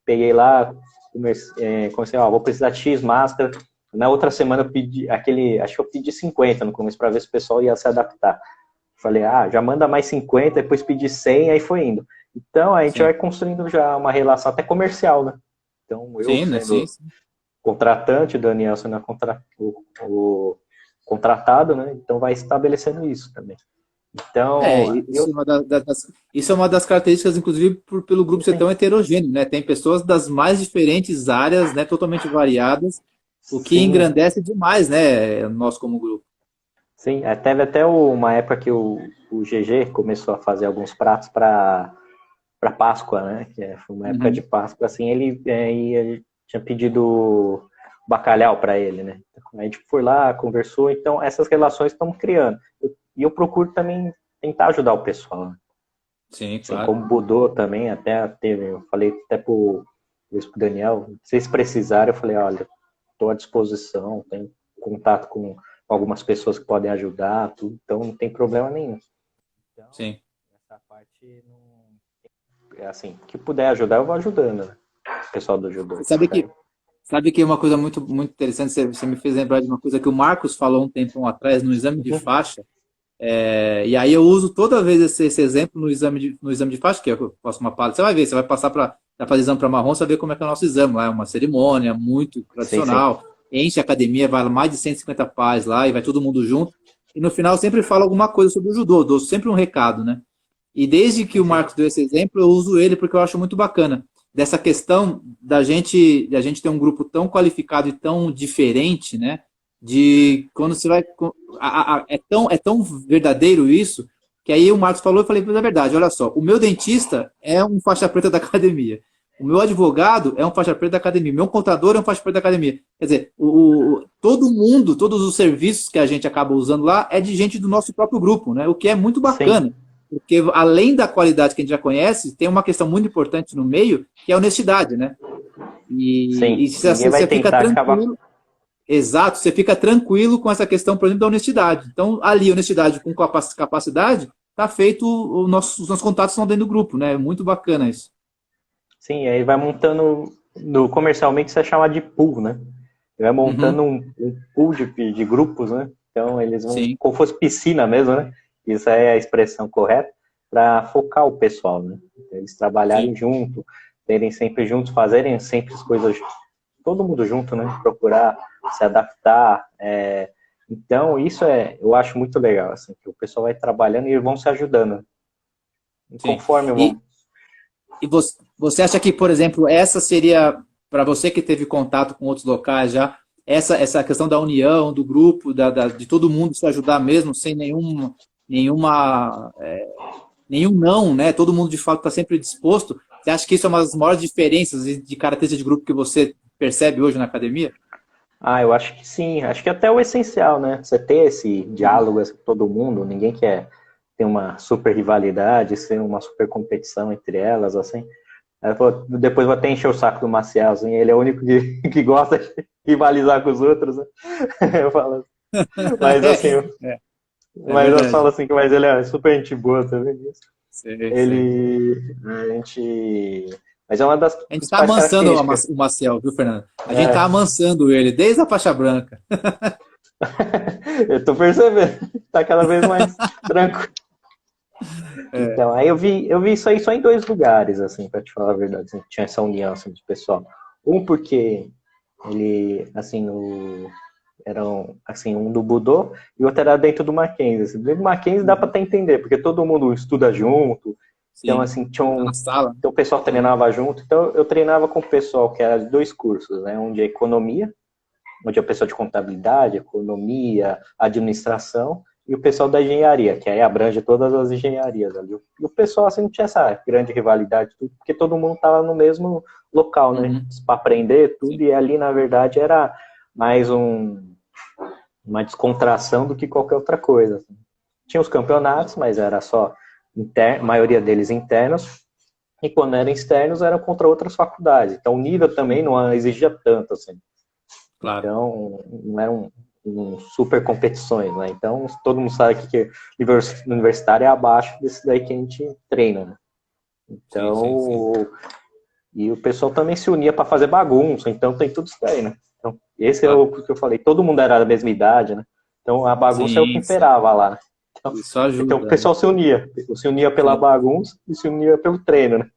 peguei lá, comecei, vou precisar de X máscara. Na outra semana eu pedi acho que eu pedi 50 no começo para ver se o pessoal ia se adaptar. Falei, já manda mais 50, depois pedi 100, aí foi indo. Então a gente Sim. vai construindo já uma relação até comercial, né? Então eu Sim, né? Sim, sendo sim. contratante, o Daniel sendo o contratado, né? Então vai estabelecendo isso também. Então, Isso é uma isso é uma das características, inclusive, pelo grupo ser sim, tão heterogêneo, né? Tem pessoas das mais diferentes áreas, né? Totalmente variadas, o que sim, engrandece demais, né? Nós como grupo. sim. Teve até uma época que o GG começou a fazer alguns pratos para Páscoa, né? Foi uma época de Uhum. Páscoa, assim, ele tinha pedido bacalhau para ele, né? Então, a gente foi lá, conversou, então essas relações estamos criando. E eu procuro também tentar ajudar o pessoal, né? Sim, Assim, claro. como Budô também, até teve, eu falei até pro Daniel, se vocês precisarem, eu falei, olha, estou à disposição, tenho contato com algumas pessoas que podem ajudar, tudo, então não tem problema nenhum. Então, Sim. essa parte não. Assim, que puder ajudar, eu vou ajudando, né? O pessoal do judô. Você sabe que uma coisa muito interessante, você me fez lembrar de uma coisa que o Marcos falou um tempo atrás no exame de Uhum. faixa. E aí eu uso toda vez esse exemplo no exame de faixa, que eu faço uma palha. Você vai ver, você vai passar para fazer exame para marrom, você vai ver como é que é o nosso exame. Lá é uma cerimônia muito Sim, sim. tradicional. Enche a academia, vai mais de 150 pais lá e vai todo mundo junto. E no final eu sempre falo alguma coisa sobre o judô, dou sempre um recado, né? E desde que Sim, o sim. Marcos deu esse exemplo, eu uso ele porque eu acho muito bacana. Dessa questão da gente ter um grupo tão qualificado e tão diferente, né? De quando você vai. É tão verdadeiro isso, que aí o Marcos falou, eu falei, mas é verdade, olha só, o meu dentista é um faixa preta da academia. O meu advogado é um faixa preta da academia. O meu contador é um faixa preta da academia. Quer dizer, todo mundo, todos os serviços que a gente acaba usando lá é de gente do nosso próprio grupo, né? O que é muito Sim, bacana. Porque além da qualidade que a gente já conhece, tem uma questão muito importante no meio, que é a honestidade, né? E sim. Ninguém vai você fica tentar acabar. tranquilo, exato, você fica tranquilo com essa questão, por exemplo, da honestidade. Então, ali, honestidade com capacidade, tá feito, os nossos contatos estão dentro do grupo, né? É muito bacana isso. Sim, aí vai montando. No comercialmente isso é chamado de pool, né? Vai montando Uhum, um pool de grupos, né? Então eles vão, sim, como fosse piscina mesmo, né? Isso é a expressão correta, para focar o pessoal, né? Eles trabalharem sim, junto, terem sempre juntos, fazerem sempre as coisas, todo mundo junto, né? Procurar se adaptar. Então, isso eu acho muito legal, assim, que o pessoal vai trabalhando e vão se ajudando. E sim. conforme E, vão. e você acha que, por exemplo, essa seria, para você que teve contato com outros locais já, essa questão da união, do grupo, de todo mundo se ajudar mesmo, sem nenhuma nenhum não, né? Todo mundo de fato está sempre disposto. Você acha que isso é uma das maiores diferenças de característica de grupo que você percebe hoje na academia? Eu acho que sim. Acho que até o essencial, né? Você ter esse Uhum. diálogo assim, com todo mundo. Ninguém quer ter uma super rivalidade, ser uma super competição entre elas, assim. Depois vou até encher o saco do Maciel, assim, ele é o único que gosta de rivalizar com os outros, né? Eu falo, assim. mas assim, É mas eu falo verdade. assim, mas ele é super gente boa também. Sei, sei. A gente, mas é uma das A gente está principais amansando características. O Maciel, viu, Fernando? A gente está É, amansando ele desde a faixa branca. eu tô percebendo, tá cada vez mais tranquilo. É, Então, aí eu vi isso aí só em dois lugares, assim, para te falar a verdade, assim, que tinha essa união assim, de pessoal. Um porque ele, assim, eram, assim, um do Budô e o outro era dentro do Mackenzie. Assim, dentro do Mackenzie dá para até entender, porque todo mundo estuda junto, então, Sim. assim, Tá na sala. então o pessoal treinava junto, então eu treinava com o pessoal que era de dois cursos, né, um de economia, onde é o pessoal de contabilidade, economia, administração, e o pessoal da engenharia, que aí abrange todas as engenharias ali. E o pessoal, assim, não tinha essa grande rivalidade, porque todo mundo estava no mesmo local, né, Uhum. para aprender tudo, Sim. e ali, na verdade, era mais uma descontração do que qualquer outra coisa. Assim. Tinha os campeonatos, mas era só, a maioria deles internos, e quando eram externos, eram contra outras faculdades. Então, o nível também não exigia tanto, assim. Claro. Então, não eram super competições, né? Então, todo mundo sabe que universitário é abaixo desse daí que a gente treina, né? Sim, sim, sim. Então, e o pessoal também se unia para fazer bagunça, então tem tudo isso daí, né? Então, esse é Claro. o que eu falei, todo mundo era da mesma idade, né? Então, a bagunça é o que Sim, sim. imperava lá, né? Isso Então, o ajuda, né? pessoal se unia pela Sim, bagunça e se unia pelo treino, né?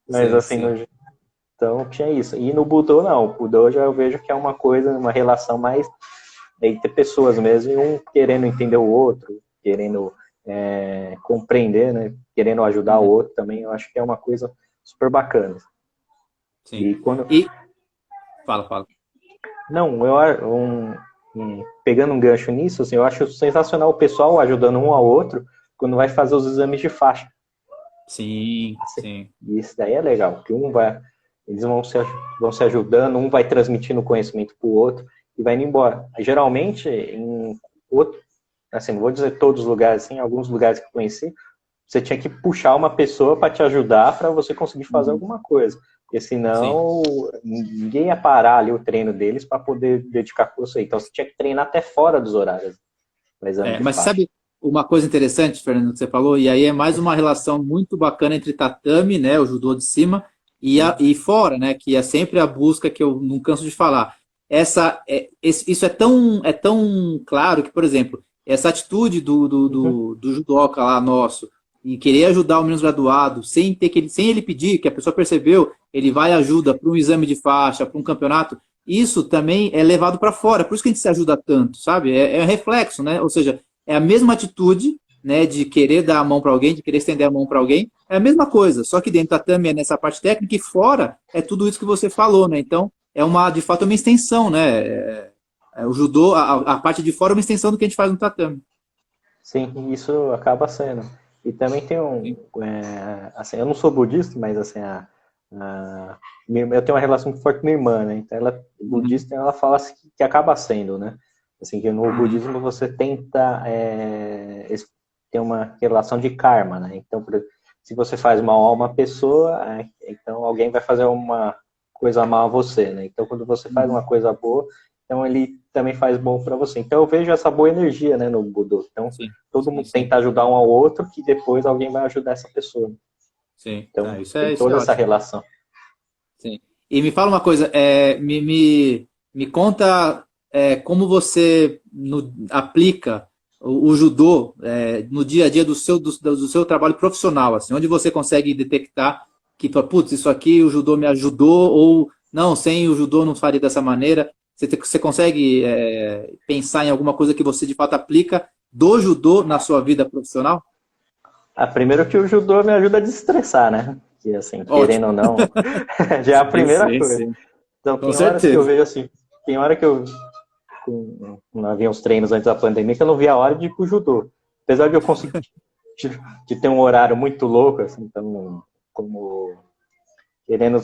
Mas, sim, assim, sim. então tinha isso. E no Budô, não. O Budô já eu vejo que é uma coisa, uma relação mais entre pessoas mesmo, e um querendo entender o outro, querendo compreender, né? Querendo ajudar o Uhum. outro também, eu acho que é uma coisa super bacana. Sim. E quando. E fala, fala. Não, pegando um gancho nisso, assim, eu acho sensacional o pessoal ajudando um ao outro quando vai fazer os exames de faixa. Sim, Assim, sim. e isso daí é legal, porque eles vão se ajudando, um vai transmitindo conhecimento para o outro e vai indo embora. Geralmente, em outro, assim, não vou dizer todos os lugares, assim, alguns lugares que eu conheci, você tinha que puxar uma pessoa para te ajudar para você conseguir fazer Uhum. alguma coisa. Porque Sim. senão ninguém ia parar ali o treino deles para poder dedicar com você. Então você tinha que treinar até fora dos horários no exame É, de mas faixa. sabe uma coisa interessante, Fernando, que você falou? E aí é mais uma relação muito bacana entre tatame, né, o judô de cima, Sim. e fora, né, que é sempre a busca que eu não canso de falar. Isso é tão claro que, por exemplo, essa atitude Uhum. do judoca lá nosso, em querer ajudar o menos graduado, sem ele pedir, que a pessoa percebeu, ele vai e ajuda para um exame de faixa, para um campeonato, isso também é levado para fora. Por isso que a gente se ajuda tanto, sabe? É reflexo, né? Ou seja, é a mesma atitude, né, de querer dar a mão para alguém, de querer estender a mão para alguém, é a mesma coisa, só que dentro da tatame é nessa parte técnica e fora é tudo isso que você falou, né? Então, de fato, uma extensão, né? O judô, a parte de fora é uma extensão do que a gente faz no tatame. Sim, isso acaba sendo. E também tem Sim. assim, eu não sou budista, mas assim, eu tenho uma relação muito forte com minha irmã, né? Então ela, Uhum. budista, ela fala assim, que acaba sendo, né? Assim, que no Uhum. budismo você tenta ter uma relação de karma, né? Então, se você faz mal a uma pessoa, então alguém vai fazer uma coisa mal a você, né? Então, quando você faz Uhum. uma coisa boa, então ele também faz bom para você. Então, eu vejo essa boa energia, né, no Budô. Então, Sim, todo sim, mundo sim, tenta ajudar um ao outro, que depois alguém vai ajudar essa pessoa. sim. Ah, Então, tem isso é toda essa ótimo. relação. Sim. E me fala uma coisa, me conta como você aplica o judô no dia a dia do seu trabalho profissional, assim, onde você consegue detectar que, putz, isso aqui o judô me ajudou, ou não, sem o judô não faria dessa maneira. Você consegue pensar em alguma coisa que você de fato aplica do judô na sua vida profissional? Primeiro que o judô me ajuda a desestressar, né? Que, assim, querendo ou Ótimo. não, já é a Sim, primeira sim, coisa. sim. Então, Com tem horas que eu certeza. vejo assim, tem hora que eu não havia uns treinos antes da pandemia que eu não via a hora de ir pro judô. Apesar de eu conseguir de ter um horário muito louco, assim, então, como querendo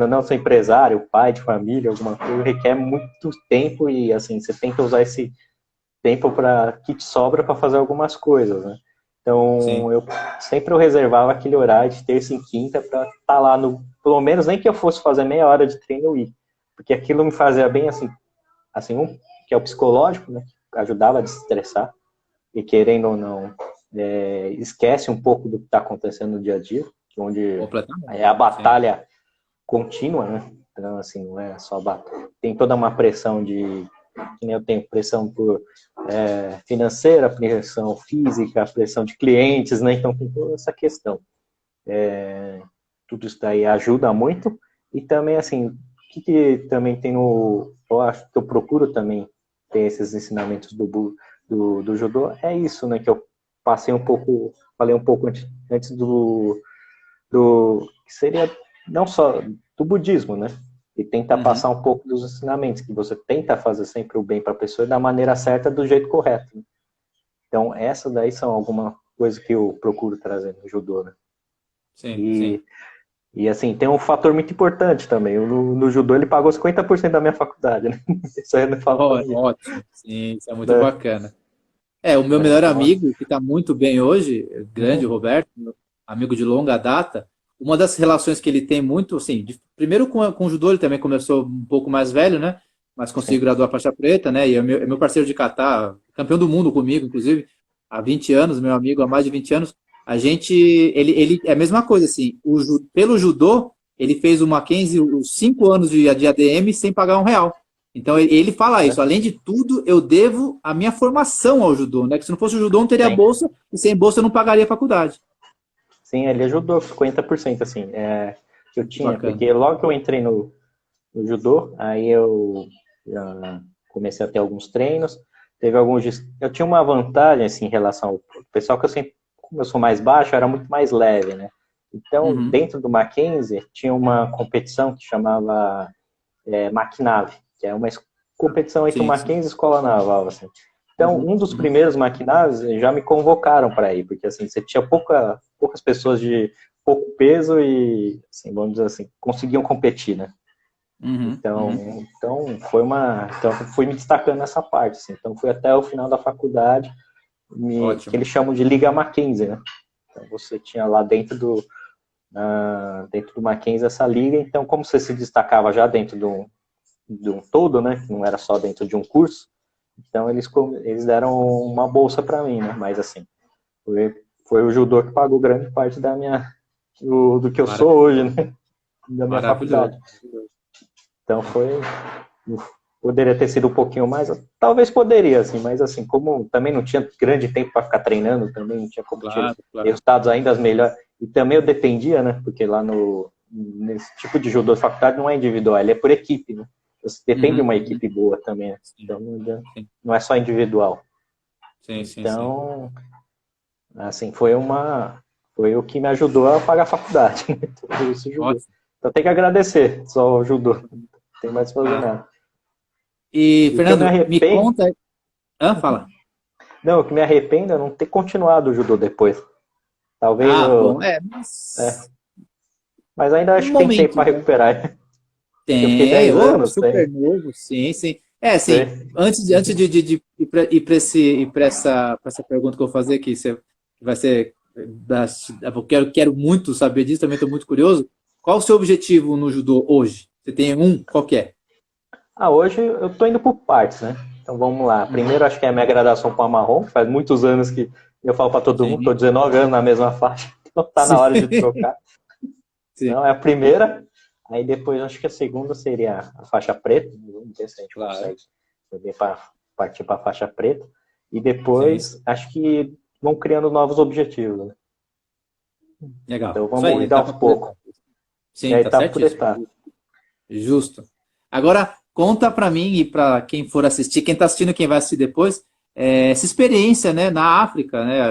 ou não ser empresário, pai de família, alguma coisa, requer muito tempo e assim, você tem que usar esse tempo para que te sobra para fazer algumas coisas, né? Sim. Então, eu reservava aquele horário de terça e quinta para estar lá no, pelo menos nem que eu fosse fazer meia hora de treino eu ir, porque aquilo me fazia bem assim que é o psicológico, né? Que ajudava a desestressar e querendo ou não, esquece um pouco do que está acontecendo no dia a dia, onde é Completamente. a Sim. batalha contínua, né? Então, assim, não é só batalha. Tem toda uma pressão que eu tenho pressão por financeira, pressão física, pressão de clientes, né? Então tem toda essa questão. Tudo isso daí ajuda muito e também assim que também tem eu acho que eu procuro também ter esses ensinamentos do judô, é isso, né, que eu falei um pouco antes que seria não só do budismo, né, e tentar passar um pouco dos ensinamentos, que você tenta fazer sempre o bem para a pessoa da maneira certa, do jeito correto, né? Então, essas daí são alguma coisa que eu procuro trazer no judô, né? Sim, sim. E assim, tem um fator muito importante também. No judô ele pagou 50% da minha faculdade, né? Isso aí não fala pra ninguém. Ótimo, sim, isso é muito Né? bacana. O meu melhor Então, amigo, que está muito bem hoje, grande, o Roberto, meu amigo de longa data, uma das relações que ele tem muito, assim, primeiro com o judô, ele também começou um pouco mais velho, né? Mas conseguiu sim, graduar faixa preta, né? E é meu parceiro de kata, campeão do mundo comigo, inclusive, há 20 anos, meu amigo há mais de 20 anos. Ele é a mesma coisa, assim, pelo judô, ele fez o Mackenzie os 5 anos de ADM sem pagar R$ 1. Então ele fala isso, né? além de tudo, eu devo a minha formação ao judô, né? Que se não fosse o judô, eu não teria Sim, bolsa, e sem bolsa eu não pagaria a faculdade. sim, ele ajudou 50%, assim, que eu Que tinha, bacana. porque logo que eu entrei no judô, aí eu já comecei a ter alguns treinos, eu tinha uma vantagem, assim, em relação ao pessoal que eu sempre, como eu sou mais baixo, era muito mais leve, né? Então, Uhum. dentro do Mackenzie, tinha uma competição que chamava Macnave, que é uma competição entre o Sim, sim. Mackenzie e a Escola Naval, assim. Então, Uhum. um dos Uhum. primeiros Macnaves já me convocaram para ir, porque assim, você tinha poucas pessoas de pouco peso e, assim, vamos dizer assim, conseguiam competir, né? Uhum. Uhum. Então fui me destacando nessa parte, assim. Então fui até o final da faculdade, que Ótimo. eles chamam de Liga Mackenzie, né? Então você tinha lá dentro do Mackenzie essa liga, então como você se destacava já dentro de um todo, né? Que não era só dentro de um curso, então eles deram uma bolsa para mim, né? Mas assim, foi o judô que pagou grande parte do que eu sou Maravilhoso. hoje, né? Da minha Maravilhoso. faculdade. Então poderia ter sido um pouquinho mais, talvez poderia, assim, mas assim, como também não tinha grande tempo para ficar treinando, também não tinha como tirar Claro, claro. resultados ainda melhores, e também eu dependia, né, porque lá nesse tipo de judô de faculdade não é individual, ele é por equipe, né, você depende de Uhum. uma Uhum. equipe boa também, né? Sim, Então sim, não é só individual. sim, sim, sim. Então, assim, foi o que me ajudou a pagar a faculdade, né? Tudo isso judô. Ótimo. Então tem que agradecer, só o judô, não tem mais que fazer Claro. nada. E, E o que eu me Fernando, me arrependo, conta. Fala. não, o que me arrependo é não ter continuado o judô depois. Talvez Ah, bom, é, mas mas ainda um acho que tem tempo momento, para né? recuperar. Porque eu fiquei Tem, 10 ô, anos super sem, novo, sim, sim. Assim, sem. antes de ir para essa pergunta que eu vou fazer, que vai ser. Eu quero muito saber disso, também estou muito curioso. Qual o seu objetivo no judô hoje? Você tem um? Qual que é? Hoje eu tô indo por partes, né? Então vamos lá. Uhum. Primeiro acho que é a minha graduação para marrom, que faz muitos anos que eu falo para todo mundo, tô Sim, 19 anos na mesma faixa, então tá na sim, hora de trocar. sim, Não, é a primeira. Aí depois acho que a segunda seria a faixa preta. Vamos ver se a gente claro. consegue também partir para a faixa preta. E Sim, depois sim. acho que vão criando novos objetivos, né? Legal. Então Isso vamos aí, indo etapa aos por poucos. etapa. É Sim, tá etapa por certíssimo. etapa. Justo. Agora, conta para mim e para quem for assistir, quem está assistindo, quem vai assistir depois, essa experiência, né, na África, né?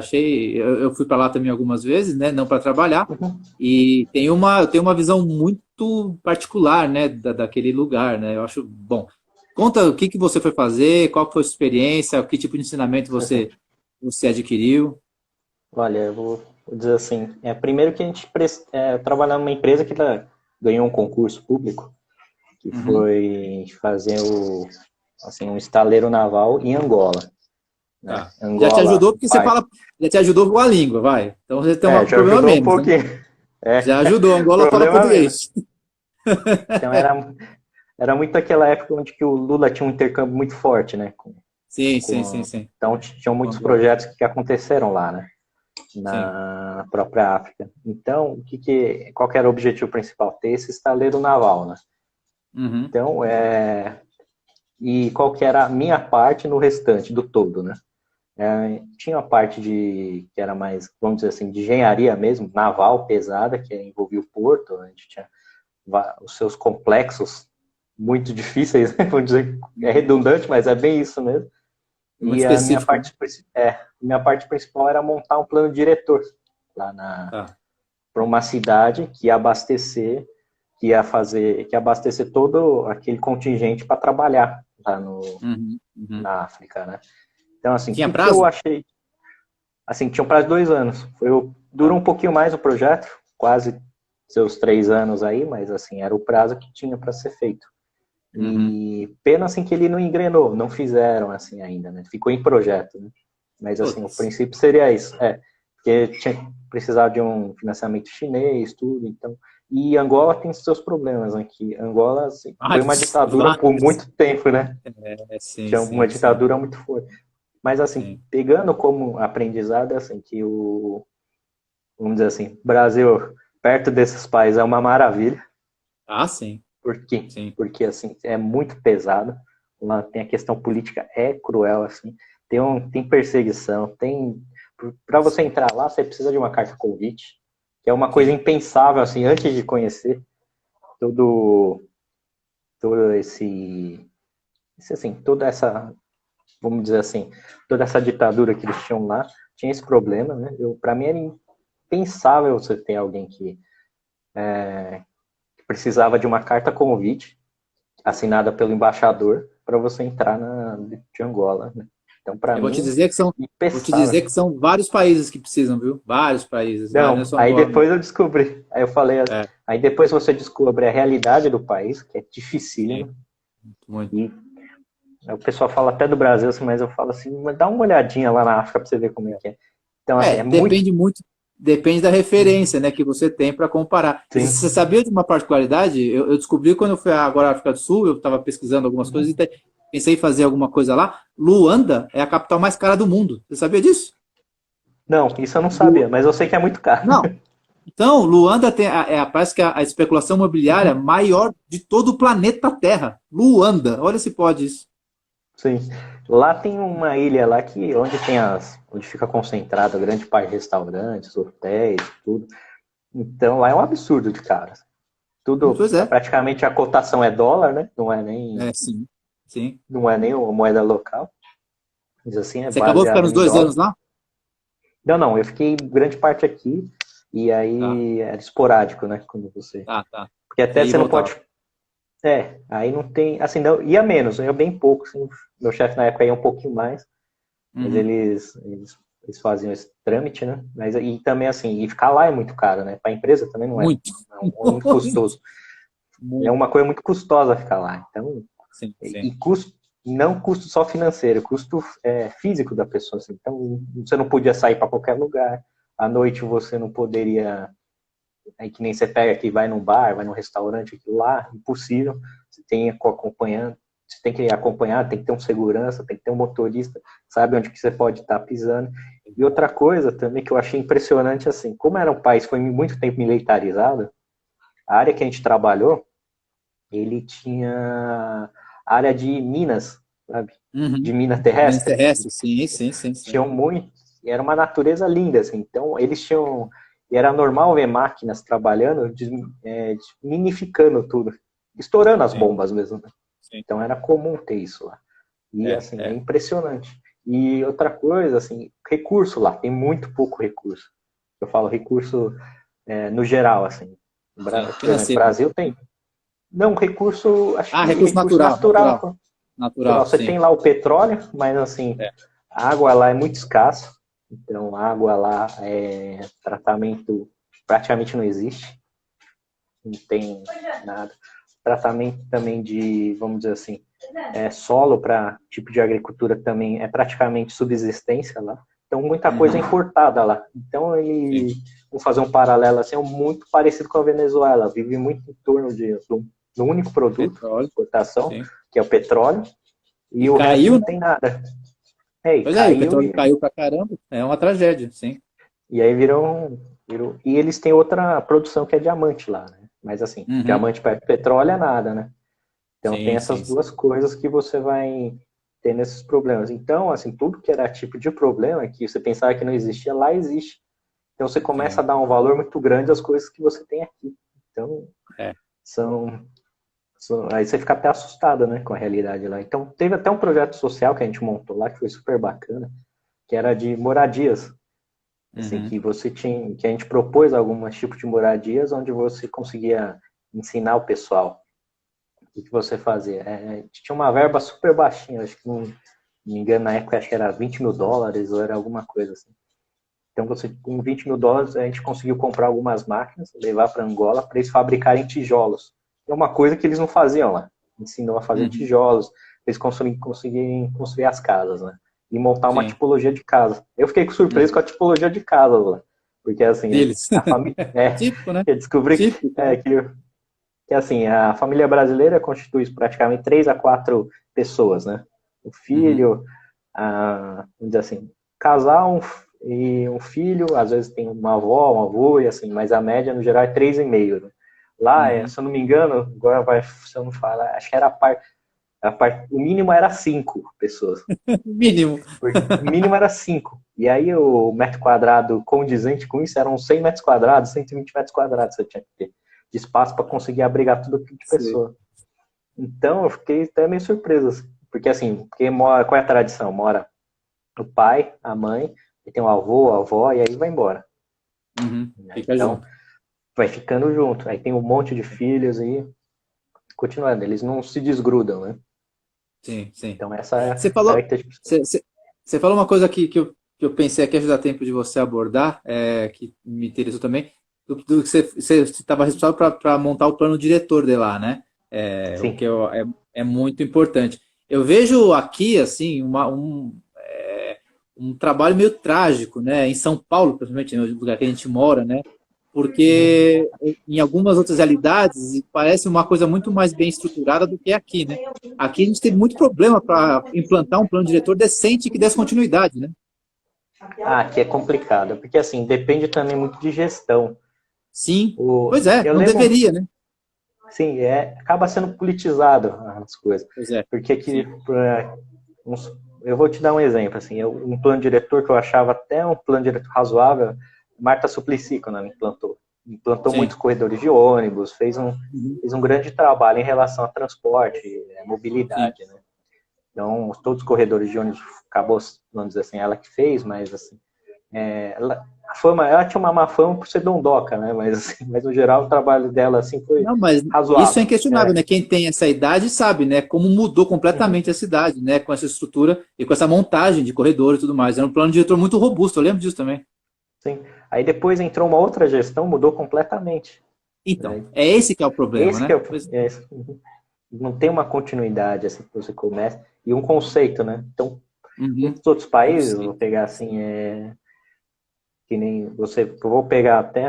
Eu fui para lá também algumas vezes, né, não para trabalhar, e eu tenho uma visão muito particular, né, daquele lugar, né? Eu acho bom. Conta o que você foi fazer, qual foi a sua experiência, que tipo de ensinamento você adquiriu. Olha, eu vou dizer assim, primeiro que a gente trabalhar numa empresa que ganhou um concurso público, que Uhum. foi fazer assim, um estaleiro naval em Angola, né? Tá. Já te Angola, ajudou porque você fala, já te ajudou com a língua, vai. Então você tem um já problema ajudou um menos, né? pouquinho. Já ajudou. Angola fala Problema menos. português. Então era muito aquela época onde que o Lula tinha um intercâmbio muito forte, né? Sim, sim, sim, sim. Então tinham Com muitos Angola. projetos que aconteceram lá, né? Sim. Na própria África. Então, qual que era o objetivo principal? Ter esse estaleiro naval, né? Uhum. Então, e qual que era a minha parte no restante do todo, né? Tinha uma parte que era mais, vamos dizer assim, de engenharia mesmo, naval, pesada, que envolvia o porto, a gente tinha os seus complexos, muito difíceis, né? Vamos dizer, é redundante, mas é bem isso mesmo. Muito E a minha específico. parte, minha parte principal era montar um plano diretor lá Tá. para uma cidade que ia abastecer, que ia abastecer todo aquele contingente para trabalhar lá na África, né? Então, assim, o Tinha que eu prazo? achei? Assim, tinha um prazo de 2 anos. Durou Tá. um pouquinho mais o projeto, quase seus 3 anos aí, mas assim, era o prazo que tinha para ser feito. Uhum. E pena assim que ele não engrenou, não fizeram assim ainda, né? Ficou em projeto, né? Mas assim, o Putz. princípio seria isso, porque tinha precisado de um financiamento chinês, tudo, então. E Angola tem seus problemas, né? Que Angola assim, foi uma Vários, ditadura por vários. muito tempo, né? Sim, Tinha uma sim, sim, ditadura muito forte. Mas assim, sim. pegando como aprendizado, assim, que vamos dizer assim, Brasil perto desses países é uma maravilha. Ah, sim, Por quê? sim. Porque, assim, é muito pesado. Lá tem a questão política, é cruel, assim. Tem perseguição, tem... Para você Sim, entrar lá, você precisa de uma carta convite, que é uma coisa sim. impensável, assim, antes de conhecer todo, todo assim, toda essa, vamos dizer assim, toda essa ditadura que eles tinham lá, tinha esse problema, né? Para mim era impensável você ter alguém que precisava de uma carta convite assinada pelo embaixador para você entrar de Angola, né? Então, para Eu vou te mim, dizer que são, vou te dizer impensável. que são vários países que precisam, viu? Vários países, não é Não, só aí Angola, não. depois eu descobri. Aí eu falei, É, aí depois você descobre a realidade do país, que é sim, dificílimo, muito. e o pessoal fala até do Brasil, assim, mas eu falo assim, mas dá uma olhadinha lá na África para você ver como é que é. Então, assim, é muito, Depende muito, depende da referência, né, que você tem para comparar. E sim. você sabia de uma particularidade? Eu descobri quando eu fui agora à África do Sul, eu estava pesquisando algumas coisas e Uhum. pensei em fazer alguma coisa lá. Luanda é a capital mais cara do mundo. Você sabia disso? Não, isso eu não Lu... sabia, mas eu sei que é muito caro. Não. Então, Luanda tem parece que a especulação imobiliária Uhum. maior de todo o planeta Terra. Luanda, olha se pode isso. Sim. Lá tem uma ilha lá que onde fica concentrada grande parte de restaurantes, hotéis, tudo. Então lá é um absurdo de cara. Tudo, Pois é. praticamente a cotação é dólar, né? Sim, sim. Não é nem a moeda local. Mas assim, é Você acabou ficando baseado uns em 2 anos dólar. lá? Não, não, eu fiquei grande parte aqui e Tá, aí era esporádico, né? Quando você. tá, tá. Porque Você até ia e você não voltava. pode. Aí não tem. Assim, não, ia menos, ia bem pouco. Assim, meu chefe na época ia um pouquinho mais, mas Uhum. eles faziam esse trâmite, né? Mas e também assim, e ficar lá é muito caro, né? Para a empresa também não é, Muito. é muito custoso. É Muito. uma coisa muito custosa ficar lá. Então, Sim, sim. e custo, não custo só financeiro, custo físico da pessoa. Assim. Então, você não podia sair para qualquer lugar. À noite você não poderia, que nem você pega aqui, vai num bar, vai num restaurante, aquilo lá, impossível. Você tem acompanhando, você tem que acompanhar, tem que ter um segurança, tem que ter um motorista, sabe onde que você pode estar pisando. E outra coisa também que eu achei impressionante, assim, como era um país que foi muito tempo militarizado, a área que a gente trabalhou, ele tinha área de minas, sabe? De Uhum. mina Minas terrestre. terrestres, sim, sim, sim, sim. Tinham muito, era uma natureza linda, assim. Então, eles tinham, e era normal ver máquinas trabalhando, minificando tudo, estourando as Sim, bombas mesmo. Né? sim. Então, era comum ter isso lá. E, É, assim, é é. impressionante. E outra coisa, assim, recurso lá, tem muito pouco recurso. Eu falo recurso no geral, assim. Sim. Por exemplo, Financeiro. Brasil tem. Não, recurso, acho Ah, que recurso recurso natural, natural. natural. Natural, Você sim. tem lá o petróleo, mas assim, É. a água lá é muito escassa. Então, a água lá tratamento praticamente não existe. Não tem nada. Tratamento também de, vamos dizer assim, solo para tipo de agricultura também é praticamente subsistência lá. Então, muita coisa é Uhum. importada lá. Então, Sim. vamos fazer um paralelo assim, é muito parecido com a Venezuela. Vive muito em torno do único produto de Petróleo, exportação, sim. que é o petróleo, E e o resto caiu, não né? tem nada. E Pois é, e o caiu, petróleo caiu pra caramba. É uma tragédia, sim. e aí virou. E eles têm outra produção que é diamante lá, né? Mas assim, Uhum. diamante perto do petróleo é nada, né? Então tem Sim, essas sim, sim. duas coisas que você vai ter nesses problemas. Então, assim, tudo que era tipo de problema que você pensava que não existia, lá existe. Então você começa Sim. a dar um valor muito grande às coisas que você tem aqui. Então, É. são, Aí você fica até assustado, né, com a realidade lá. Então, teve até um projeto social que a gente montou lá, que foi super bacana, que era de moradias. Assim, Uhum. que a gente propôs alguns tipos de moradias onde você conseguia ensinar o pessoal o que você fazia. Tinha uma verba super baixinha, acho que não me engano, na época acho que era US$ 20.000 ou era alguma coisa assim. Então, com US$ 20.000, a gente conseguiu comprar algumas máquinas, levar para Angola para eles fabricarem tijolos. É uma coisa que eles não faziam lá. Ensinou a fazer Uhum. tijolos, eles conseguirem construir as casas, né? E montar uma Sim. tipologia de casa. Eu fiquei surpreso Uhum. com a tipologia de casa lá. Porque, assim, Deles. a família... Típico, né? eu descobri Típico. que, assim, a família brasileira constitui praticamente 3 a 4 pessoas, né? O Uhum. filho, vamos dizer assim, casal e um filho, às vezes tem uma avó, um avô, e assim, mas a média no geral é 3,5. Né? Lá, Uhum. se eu não me engano, agora se eu não falar, acho que era o mínimo era 5 pessoas. Mínimo. O mínimo era 5. E aí o metro quadrado condizente com isso eram 100 metros quadrados, 120 metros quadrados você tinha que ter de espaço para conseguir abrigar tudo aquilo de Sim. pessoa. Então eu fiquei até meio surpreso, assim, porque assim, qual é a tradição? Mora o pai, a mãe, e tem o avô, a avó, e aí vai embora. Uhum. Fica Então, junto. vai ficando junto. Aí tem um monte de filhos e continuando, eles não se desgrudam, né? Sim, sim. Então, essa é a Você falou, característica. você falou uma coisa que eu pensei aqui, ajudar tempo de você abordar, que me interessou também, do que você estava responsável para montar o plano diretor de lá, né? O Sim. que é muito importante. Eu vejo aqui, assim, um trabalho meio trágico, né? Em São Paulo, principalmente, no lugar que a gente mora, né? Uhum. Porque em algumas outras realidades parece uma coisa muito mais bem estruturada do que aqui, né? Aqui a gente teve muito problema para implantar um plano diretor decente que desse continuidade, né? Aqui é complicado, porque assim, depende também muito de gestão. Sim, pois é, Eu não lembro, deveria, né? sim, acaba sendo politizado as coisas. Pois é, Porque aqui, sim, eu vou te dar um exemplo, assim, um plano diretor que eu achava até um plano diretor razoável, Marta Suplicy, quando ela implantou sim. muitos corredores de ônibus, Uhum, fez um grande trabalho em relação a transporte, sim. mobilidade, né? Então, todos os corredores de ônibus acabou, vamos dizer assim, ela que fez, mas assim, ela tinha uma má fama por ser dondoca, né? Mas, assim, mas no geral o trabalho dela assim foi Não, mas isso é razoável. inquestionável, né? Quem tem essa idade sabe, né? Como mudou Uhum, completamente a cidade, né? Com essa estrutura e com essa montagem de corredores e tudo mais. Era um plano diretor muito robusto, eu lembro disso também. sim. Aí depois entrou uma outra gestão, mudou completamente. Então, Né? é esse que é o problema, Esse que é, né? Pois, não tem uma continuidade assim que você começa e um conceito, né? Então, uhum, muitos outros países, vou conceito. pegar assim, que nem você, eu vou pegar até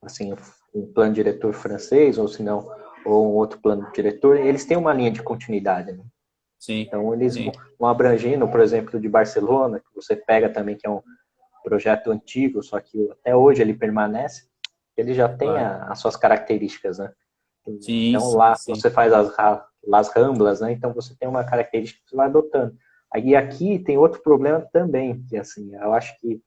assim, um plano diretor francês, ou se não, ou um outro plano diretor, eles têm uma linha de continuidade, né? Sim, Então, eles sim. vão abrangendo, por exemplo, de Barcelona, que você pega também, que é um projeto antigo, só que até hoje ele permanece, ele já tem Claro. as suas características, né? Sim, Então, sim, lá sim. você faz as ramblas, né? Então, você tem uma característica que você vai adotando. Aí, aqui tem outro problema também, que assim, eu acho que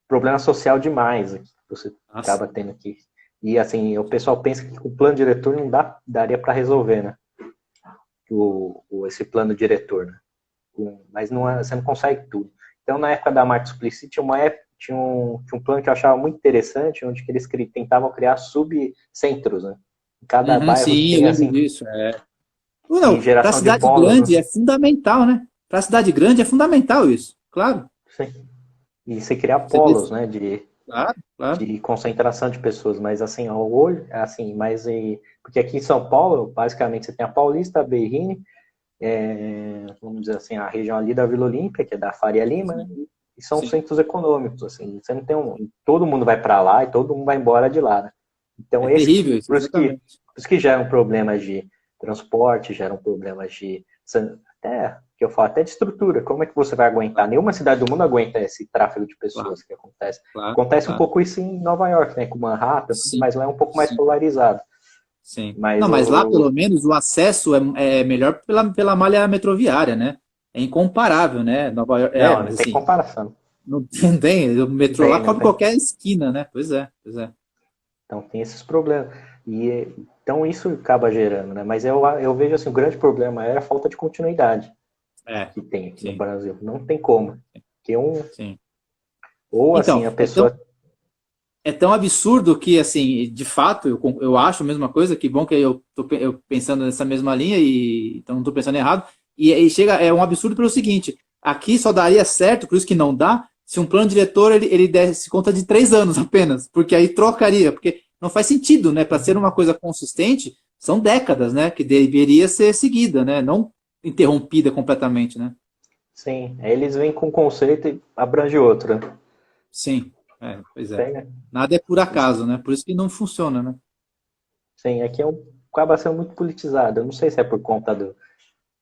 problema social demais aqui, que você Nossa. acaba tendo aqui. E assim, o pessoal pensa que o plano diretor não daria para resolver, né? Esse plano diretor, né? Mas não você não consegue tudo. Então, na época da Marta Suplicy, tinha um plano que eu achava muito interessante, onde que eles tentavam criar subcentros, né? Em cada Uhum, bairro sim, eu tinha, lembro assim, disso. e Não, para a geração de cidade polos, né? grande é fundamental, né? Para a cidade grande é fundamental isso. Claro. Sim. E você criar Você vê, polos, né? claro, claro. De concentração de pessoas, mas assim, ao olho, assim, porque aqui em São Paulo, basicamente, você tem a Paulista, a Berrini, vamos dizer assim, a região ali da Vila Olímpia, que é da Faria Lima, né? Sim, E são sim. centros econômicos, assim, você não tem todo mundo vai para lá e todo mundo vai embora de lá, né? É Então, terrível isso, exatamente. por isso que geram problemas de transporte, geram problemas até, que eu falo, até de estrutura. Como é que você vai aguentar? Claro, Nenhuma cidade do mundo aguenta esse tráfego de claro, pessoas que acontece. claro, Acontece um claro. pouco isso em Nova York, né, com Manhattan, Sim, mas lá é um pouco mais sim, polarizado. sim. Mas Não, mas lá, pelo menos, o acesso é melhor pela malha metroviária, né? É incomparável, né? Nova York, não, mas não tem assim, comparação. não tem, o Não metrô lá tem, não cobre tem. qualquer esquina, né? Pois é, pois é. Então tem esses problemas. Então isso acaba gerando, né? Mas eu vejo assim, o grande problema é a falta de continuidade que tem aqui no Sim, Brasil. Não tem como. Porque sim. ou assim, Então, a pessoa. é tão absurdo que, assim, de fato, eu acho a mesma coisa, que bom que eu tô eu pensando nessa mesma linha, e então não estou pensando errado, e chega, é um absurdo pelo seguinte, aqui só daria certo, por isso que não dá, se um plano diretor ele desse conta de 3 anos apenas, porque aí trocaria, porque não faz sentido, né, para ser uma coisa consistente, são décadas, né, que deveria ser seguida, né, não interrompida completamente, né. Sim, aí eles vêm com um conceito e abrange outro, né? Sim, pois é. Pega. Nada é por acaso, né, por isso que não funciona, né. Sim, aqui acaba sendo muito politizado. Eu não sei se é por conta do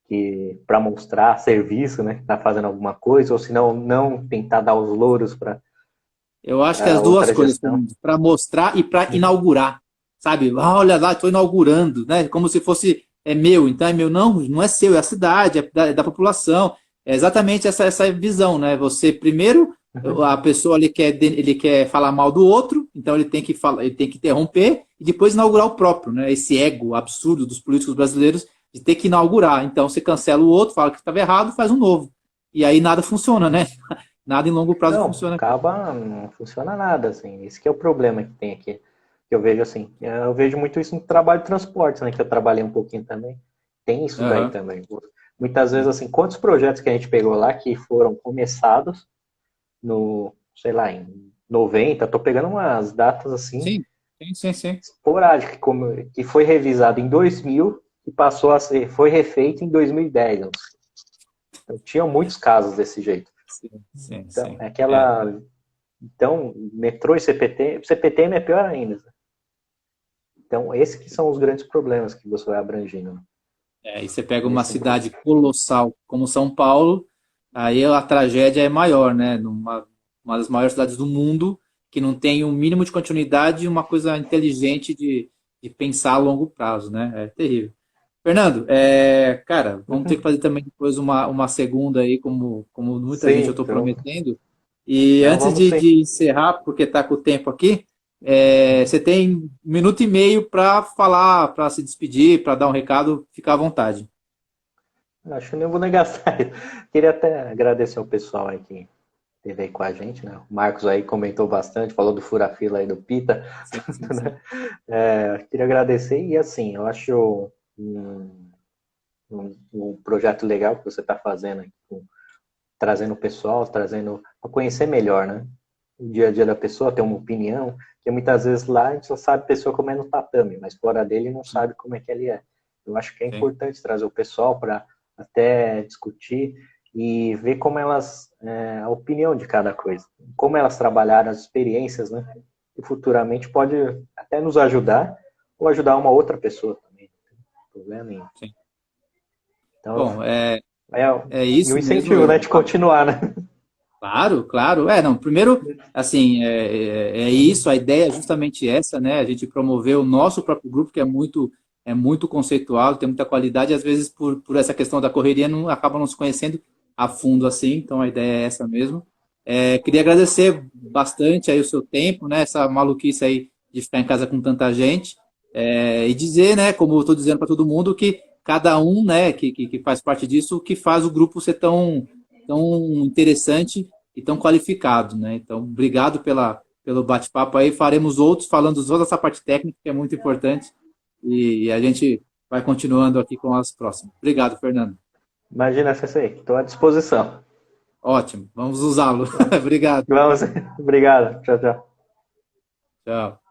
que para mostrar serviço, né, que está fazendo alguma coisa, ou se não tentar dar os louros para Eu acho que as duas outra coisas, gestão. para mostrar e para inaugurar, sabe? Ah, olha lá, estou inaugurando, né? Como se fosse meu, então é meu. Não, não é seu, é a cidade, é da população. É exatamente essa visão, né? Você, primeiro, a pessoa ele quer falar mal do outro, então ele tem que falar, ele tem que interromper e depois inaugurar o próprio, né? Esse ego absurdo dos políticos brasileiros de ter que inaugurar. Então você cancela o outro, fala que estava errado, faz um novo. E aí nada funciona, né? Nada em longo prazo Não, funciona. acaba, não funciona nada, assim. Esse que é o problema que tem aqui. Que eu vejo assim. Eu vejo muito isso no trabalho de transportes, né? Que eu trabalhei um pouquinho também. Tem isso daí Aham. também. Muitas vezes, assim, quantos projetos que a gente pegou lá que foram começados no, sei lá, em 90, tô pegando umas datas assim, Sim, sim, sim, sim. esporádicas, que foi revisado em 2000 e passou a ser, foi refeito em 2010. Então, tinha muitos casos desse jeito. Sim, sim, Então, sim. é aquela. Então, metrô e CPTM é pior ainda. Então, esses que são os grandes problemas que você vai abrangendo, né? E você pega uma Nesse cidade colossal como São Paulo, aí a tragédia é maior, né? Uma das maiores cidades do mundo, que não tem um mínimo de continuidade e uma coisa inteligente de pensar a longo prazo, né? É terrível. Fernando, cara, vamos ter que fazer também depois uma segunda aí, como muita gente eu Sim, estou então. prometendo. E Não, antes vamos sim. de encerrar, porque está com o tempo aqui, você tem 1 minuto e meio para falar, para se despedir, para dar um recado, fica à vontade. Acho que nem vou negar. Queria até agradecer ao pessoal aí que esteve aí com a gente, né? O Marcos aí comentou bastante, falou do fura-fila aí do Pita. Sim, sim, sim. Queria agradecer e assim, eu acho um projeto legal que você está fazendo aqui, trazendo o pessoal, trazendo para conhecer melhor, né? O dia a dia da pessoa, ter uma opinião, que muitas vezes lá a gente só sabe a pessoa como é no tatame, mas fora dele não Sim, sabe como é que ele é. Eu acho que é sim. importante trazer o pessoal para até discutir e ver como elas, a opinião de cada coisa, como elas trabalharam as experiências, né? E futuramente pode até nos ajudar ou ajudar uma outra pessoa também, não tem problema nenhum. Sim. Então, Bom, é, é, é e o isso mesmo. incentivo, né, de continuar, né? Claro, claro. Não, primeiro, assim, é isso, a ideia é justamente essa, né? A gente promover o nosso próprio grupo, que é muito conceitual, tem muita qualidade, e às vezes por essa questão da correria não acabam não se conhecendo a fundo assim, então a ideia é essa mesmo. Queria agradecer bastante aí o seu tempo, né? Essa maluquice aí de ficar em casa com tanta gente, e dizer, né, como eu estou dizendo para todo mundo, que cada um, né, que faz parte disso, que faz o grupo ser tão interessante e tão qualificado, né? Então, obrigado pelo bate-papo aí. Faremos outros falando toda essa parte técnica, que é muito importante, e a gente vai continuando aqui com as próximas. Obrigado, Fernando. Imagina essa aí, estou à disposição. Ótimo, vamos usá-lo. Obrigado. Vamos, obrigado. Tchau, tchau. Tchau.